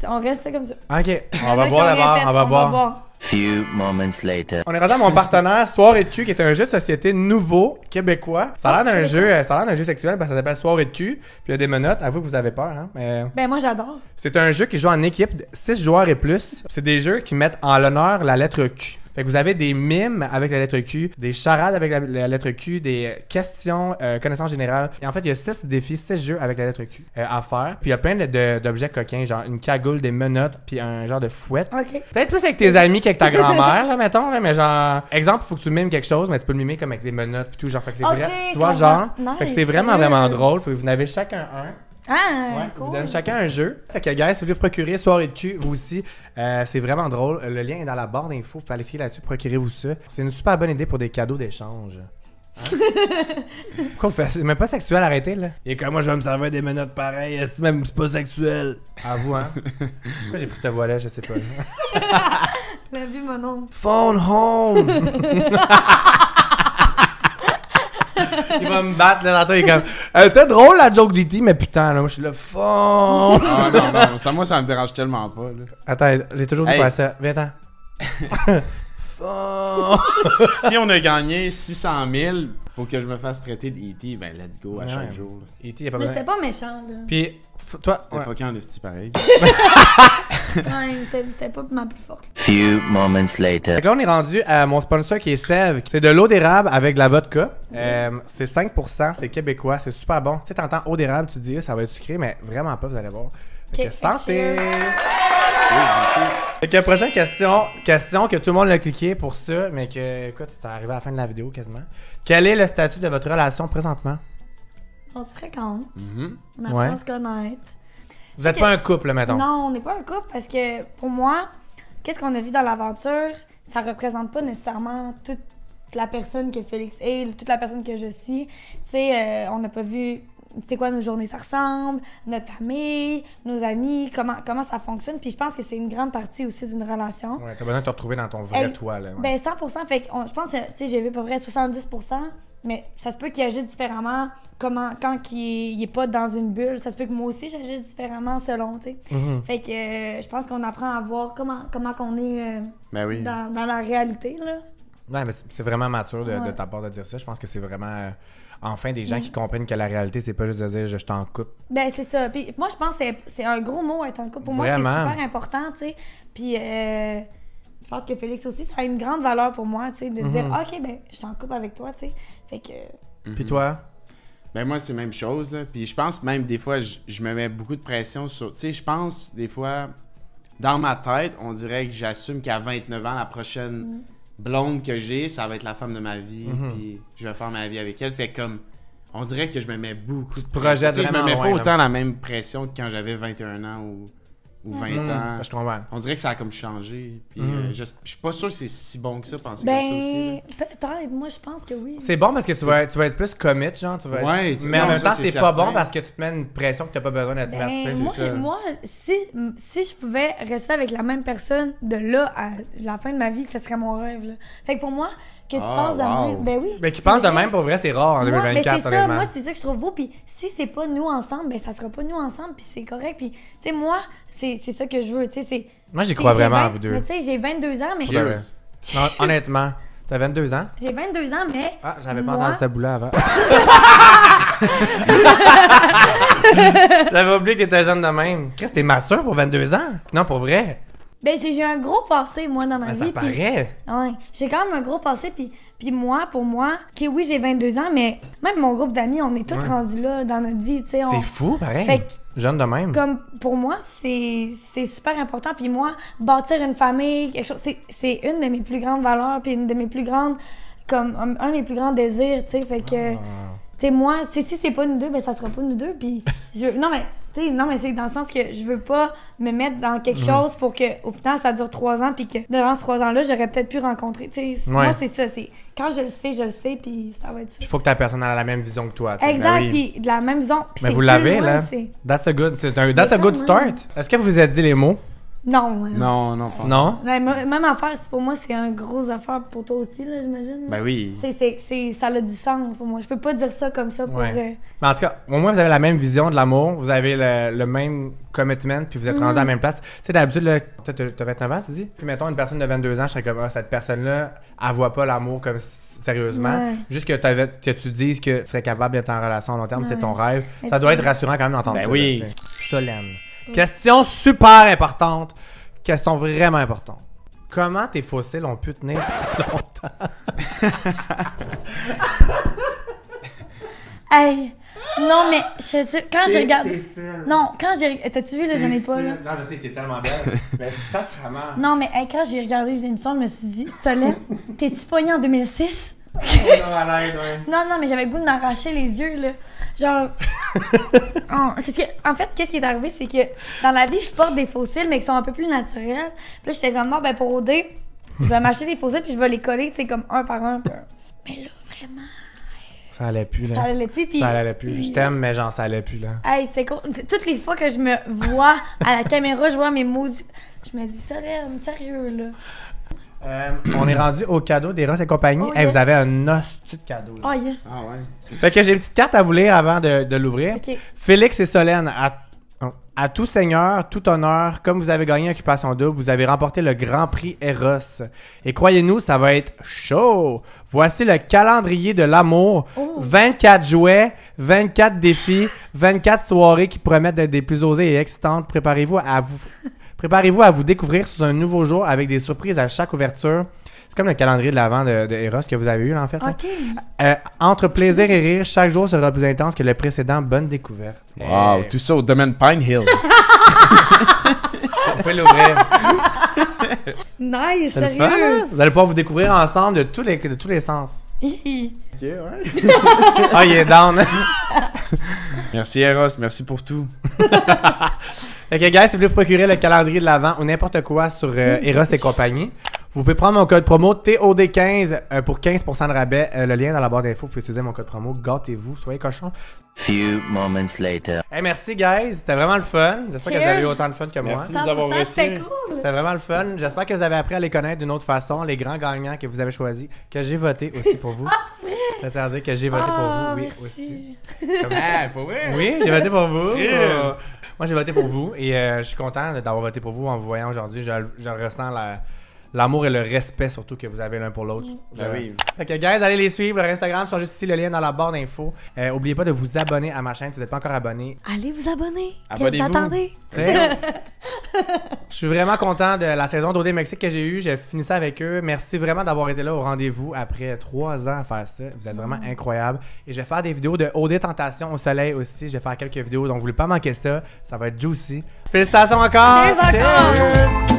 On reste comme ça. Ok. On Il y en va a qui boire ont rien d'abord. fait, On va boire. Few moments later. On est rendu à mon partenaire Soirée de cul, qui est un jeu de société nouveau, québécois. Ça a l'air d'un jeu sexuel parce que ça s'appelle Soirée de cul. Puis il y a des menottes. Avoue que vous avez peur, hein? Mais Ben, moi, j'adore. c'est un jeu qui joue en équipe de 6 joueurs et plus. C'est des jeux qui mettent en l'honneur la lettre Q. Fait que vous avez des mimes avec la lettre Q, des charades avec la lettre Q, des questions, connaissances générales. Et en fait, il y a 6 défis, 6 jeux avec la lettre Q à faire. Puis il y a plein d'objets coquins, genre une cagoule, des menottes, puis un genre de fouette. OK. Peut-être plus avec tes amis qu'avec ta grand-mère, là, mettons. Là, mais genre, exemple, il faut que tu mimes quelque chose, mais tu peux le mimer comme avec des menottes, puis tout. Genre, fait que c'est Ok, vrai. je Tu vois, comprends. genre. Nice, Fait que c'est vraiment, sérieux. vraiment drôle. Fait que vous en avez chacun un. Ah, Ouais, cool. vous donne chacun un jeu. Fait que, guys, si vous voulez vous procurer Soirée de cul, vous aussi, c'est vraiment drôle. Le lien est dans la barre d'infos. Vous pouvez aller cliquer là-dessus, procurez-vous ça. C'est une super bonne idée pour des cadeaux d'échange. Hein? Quoi, c'est même pas sexuel, arrêtez, là. Et comme moi, je vais me servir des menottes pareilles, c'est même pas sexuel. À vous, hein. Pourquoi j'ai pris cette voix-là, je sais pas. La vie, mon oncle. Phone home! Il va me battre là tantôt, il est comme t'es drôle la joke d'E.T. mais putain là moi je suis là phone! Ah non, non, ça me dérange tellement pas, là. Attends, j'ai toujours dû Hey. faire ça. Viens phone! Si on a gagné 600 000 pour que je me fasse traiter de E.T., ben let's go à Ouais. chaque jour. là. E.T. y a pas Mais besoin. c'était pas méchant, là. Puis toi, C'était ouais. fucking en esti pareil. Ouais, c'était pas ma plus forte. Few moments later. Fait que là on est rendu à mon sponsor qui est Sève. C'est de l'eau d'érable avec de la vodka. C'est 5%, c'est québécois, c'est super bon. Tu sais, t'entends eau d'érable, tu te dis ça va être sucré, mais vraiment pas, vous allez voir. Fait que Ok, santé! cheers. Fait que prochaine question que tout le monde a cliqué pour ça, mais que, écoute, c'est arrivé à la fin de la vidéo quasiment. Quel est le statut de votre relation présentement? On se fréquente. Mhm. On apprend Ouais. à se connaître. Vous êtes pas un couple, mettons. Non, on n'est pas un couple parce que pour moi, qu'est-ce qu'on a vu dans l'aventure, ça représente pas nécessairement toute la personne que Félix est, toute la personne que je suis. Tu sais, on n'a pas vu c'est quoi nos journées ça ressemble, notre famille, nos amis, comment ça fonctionne. Puis je pense que c'est une grande partie aussi d'une relation. Ouais, t'as besoin de te retrouver dans ton vrai toi, là. Ouais. Ben 100%, fait que je pense que, tu sais, j'ai vu à peu près 70%, mais ça se peut qu'il agisse différemment quand il est pas dans une bulle. Ça se peut que moi aussi, j'agisse différemment selon, tu sais. Fait que je pense qu'on apprend à voir comment qu'on est Ben oui. dans la réalité, là. Ouais, mais c'est vraiment mature de Ouais. ta part de dire ça. Je pense que c'est vraiment, enfin, des gens qui comprennent que la réalité, c'est pas juste de dire « je t'en coupe ». Ben, c'est ça. Puis moi, je pense que c'est un gros mot être en couple. Pour moi, c'est Vraiment. super important, tu sais. Puis je pense que Félix aussi, ça a une grande valeur pour moi, tu sais, de dire « OK, ben, je suis en couple avec toi », tu sais. Fait que... Puis toi? Ben moi, c'est la même chose, là. Puis je pense même, des fois, je me mets beaucoup de pression sur... Tu sais, je pense, des fois, dans ma tête, on dirait que j'assume qu'à 29 ans, la prochaine blonde que j'ai, ça va être la femme de ma vie, puis je vais faire ma vie avec elle. Fait comme... On dirait que je me mets beaucoup de pression. Tu sais, je me mets pas autant la même pression que quand j'avais 21 ans ou 20 ans. Je comprends. On dirait que ça a comme changé. Puis je suis pas sûr que c'est si bon que ça, penser Ben, comme ça aussi. Là. peut-être. Moi, je pense que oui. C'est bon parce que tu vas être plus commit, genre. Tu vas être... Ouais, mais en non, même ça, temps, c'est c'est pas certain. bon parce que tu te mets une pression que t'as pas besoin de te mettre. tu sais. Ben, c'est ça. moi, si je pouvais rester avec la même personne de là à la fin de ma vie, ce serait mon rêve. Là. Fait que pour moi, que tu penses de même. Ben oui. Mais qui pensent de même, pour vrai, c'est rare en 2024, ben c'est honnêtement. ça, moi, c'est ça que je trouve beau. Puis si c'est pas nous ensemble, ben ça sera pas nous ensemble, puis c'est correct. Puis, tu sais, moi, c'est ça que je veux, tu sais. Moi, j'y crois vraiment à vous deux. Mais tu sais, j'ai 22 ans, mais... Ouais. Non, honnêtement, t'as 22 ans? J'ai 22 ans, mais... Ah, j'avais pas entendu ce bout-là avant. J'avais oublié que t'étais jeune de même. Chris, t'es mature pour 22 ans? Non, pour vrai. Ben, j'ai un gros passé, moi, dans ma vie. Ça paraît. Ouais, j'ai quand même un gros passé, puis moi, pour moi, que oui, j'ai 22 ans, mais même mon groupe d'amis, on est tous rendus là dans notre vie, tu sais. C'est fou, pareil. Fait que, jeune de même. comme, pour moi, c'est super important. Puis moi, bâtir une famille, quelque chose, c'est une de mes plus grandes valeurs, puis une de mes plus grandes, comme, un de mes plus grands désirs, tu sais. Fait que, tu sais, moi, si c'est pas nous deux, ben ça sera pas nous deux, puis non, mais... non, mais c'est dans le sens que je veux pas me mettre dans quelque chose pour que, au final, ça dure 3 ans, puis que devant ces 3 ans-là, j'aurais peut-être pu rencontrer. Moi, c'est ça. C'est quand je le sais, puis ça va être ça. Il faut que ta personne ait la même vision que toi. Exact, ben oui. puis de la même vision. Mais vous l'avez, là. That's a good start. Est-ce que vous vous êtes dit les mots? Non. Non, pas. Non? Ben, même affaire, pour moi, c'est une grosse affaire pour toi aussi, là, j'imagine. Ben oui. Ça a du sens pour moi. Je peux pas dire ça comme ça pour... Mais en tout cas, au moins, vous avez la même vision de l'amour, vous avez le même commitment, puis vous êtes rendu à la même place. Tu sais, d'habitude, t'as 29 ans, tu dis? Puis mettons, une personne de 22 ans, je serais comme, cette personne-là, elle voit pas l'amour comme sérieusement. Ouais. Juste que tu dises que tu serais capable d'être en relation à long terme, c'est ton rêve. Mais ça doit être rassurant quand même d'entendre ça. Oui. Là, Solène. Question super importante. Question vraiment importante. Comment tes fossiles ont pu tenir si longtemps? Hey! Non, mais quand j'ai regardé... Non, quand j'ai... T'as-tu vu, là, j'en ai pas, là? Non, je sais, t'es tellement belle. Mais sacrément. Non, mais hey, quand j'ai regardé les émissions, je me suis dit, Solène, t'es-tu pognée en 2006? Non, mais j'avais le goût de m'arracher les yeux, là. Genre... c'est que, en fait, qu'est-ce qui est arrivé, c'est que dans la vie, je porte des fossiles, mais qui sont un peu plus naturels. Puis là, j'étais comme, non, ben pour OD, je vais m'acheter des fossiles, puis je vais les coller, tu sais, comme un par un. Mais là, vraiment... Ça allait plus, là. Ça allait plus, puis... Ça allait plus. Je t'aime, mais genre, ça allait plus, là. Hey, c'est cool. Toutes les fois que je me vois à la caméra, je vois mes maudits... Je me dis, Solène, sérieux, là. On est rendu au cadeau d'Eros et compagnie. Oh, Hey, yes. vous avez un hostie de cadeau. Oh, yes. Ah ouais. Fait que j'ai une petite carte à vous lire avant de l'ouvrir. OK. Félix et Solène, à tout seigneur, tout honneur, comme vous avez gagné Occupation Double, vous avez remporté le Grand Prix Eros. Et croyez-nous, ça va être chaud. Voici le calendrier de l'amour. Oh. 24 jouets, 24 défis, 24 soirées qui promettent d'être des plus osées et excitantes. Préparez-vous à vous découvrir sous un nouveau jour avec des surprises à chaque ouverture. C'est comme le calendrier de l'avant de Eros que vous avez eu, là, en fait. Là. OK. Entre plaisir et rire, chaque jour sera plus intense que le précédent. Bonne découverte. Wow, tout ça au domaine Pine Hill. Vous pouvez l'ouvrir. Nice, C'est le sérieux? fun, hein? Vous allez pouvoir vous découvrir ensemble de tous les sens. Hi. Ok, ouais. Ah, il est down. Merci Eros, merci pour tout. Ok, guys, si vous voulez vous procurer le calendrier de l'Avent ou n'importe quoi sur Eros et compagnie, vous pouvez prendre mon code promo TOD15 pour 15% de rabais. Le lien dans la barre d'infos, vous pouvez utiliser mon code promo. Gâtez-vous, soyez cochons. Few moments later. Hey, merci, guys. C'était vraiment le fun. J'espère que vous avez eu autant de fun que moi. Merci de nous avoir 100%, reçus. c'était cool. C'était vraiment le fun. J'espère que vous avez appris à les connaître d'une autre façon, les grands gagnants que vous avez choisis, que j'ai voté aussi pour vous. Ça veut dire que j'ai voté pour vous, oui, merci. aussi. Ah, pour vrai? Oui, j'ai voté pour vous. Cool. Moi, j'ai voté pour vous et je suis content d'avoir voté pour vous en vous voyant aujourd'hui. Je ressens l'amour et le respect surtout que vous avez l'un pour l'autre. Ben oui. Fait que, guys, allez les suivre. Leur Instagram sont juste ici, le lien dans la barre d'infos. Oubliez pas de vous abonner à ma chaîne si vous n'êtes pas encore abonné. Allez vous abonner. Abonnez-vous. Que vous attendez. Je suis vraiment content de la saison d'OD Mexique que j'ai eue. J'ai fini ça avec eux. Merci vraiment d'avoir été là au rendez-vous après 3 ans à faire ça. Vous êtes vraiment incroyables. Et je vais faire des vidéos de OD Tentation au soleil aussi. Je vais faire quelques vidéos, donc vous voulez pas manquer ça. Ça va être juicy. Félicitations encore! Cheers encore! Cheers!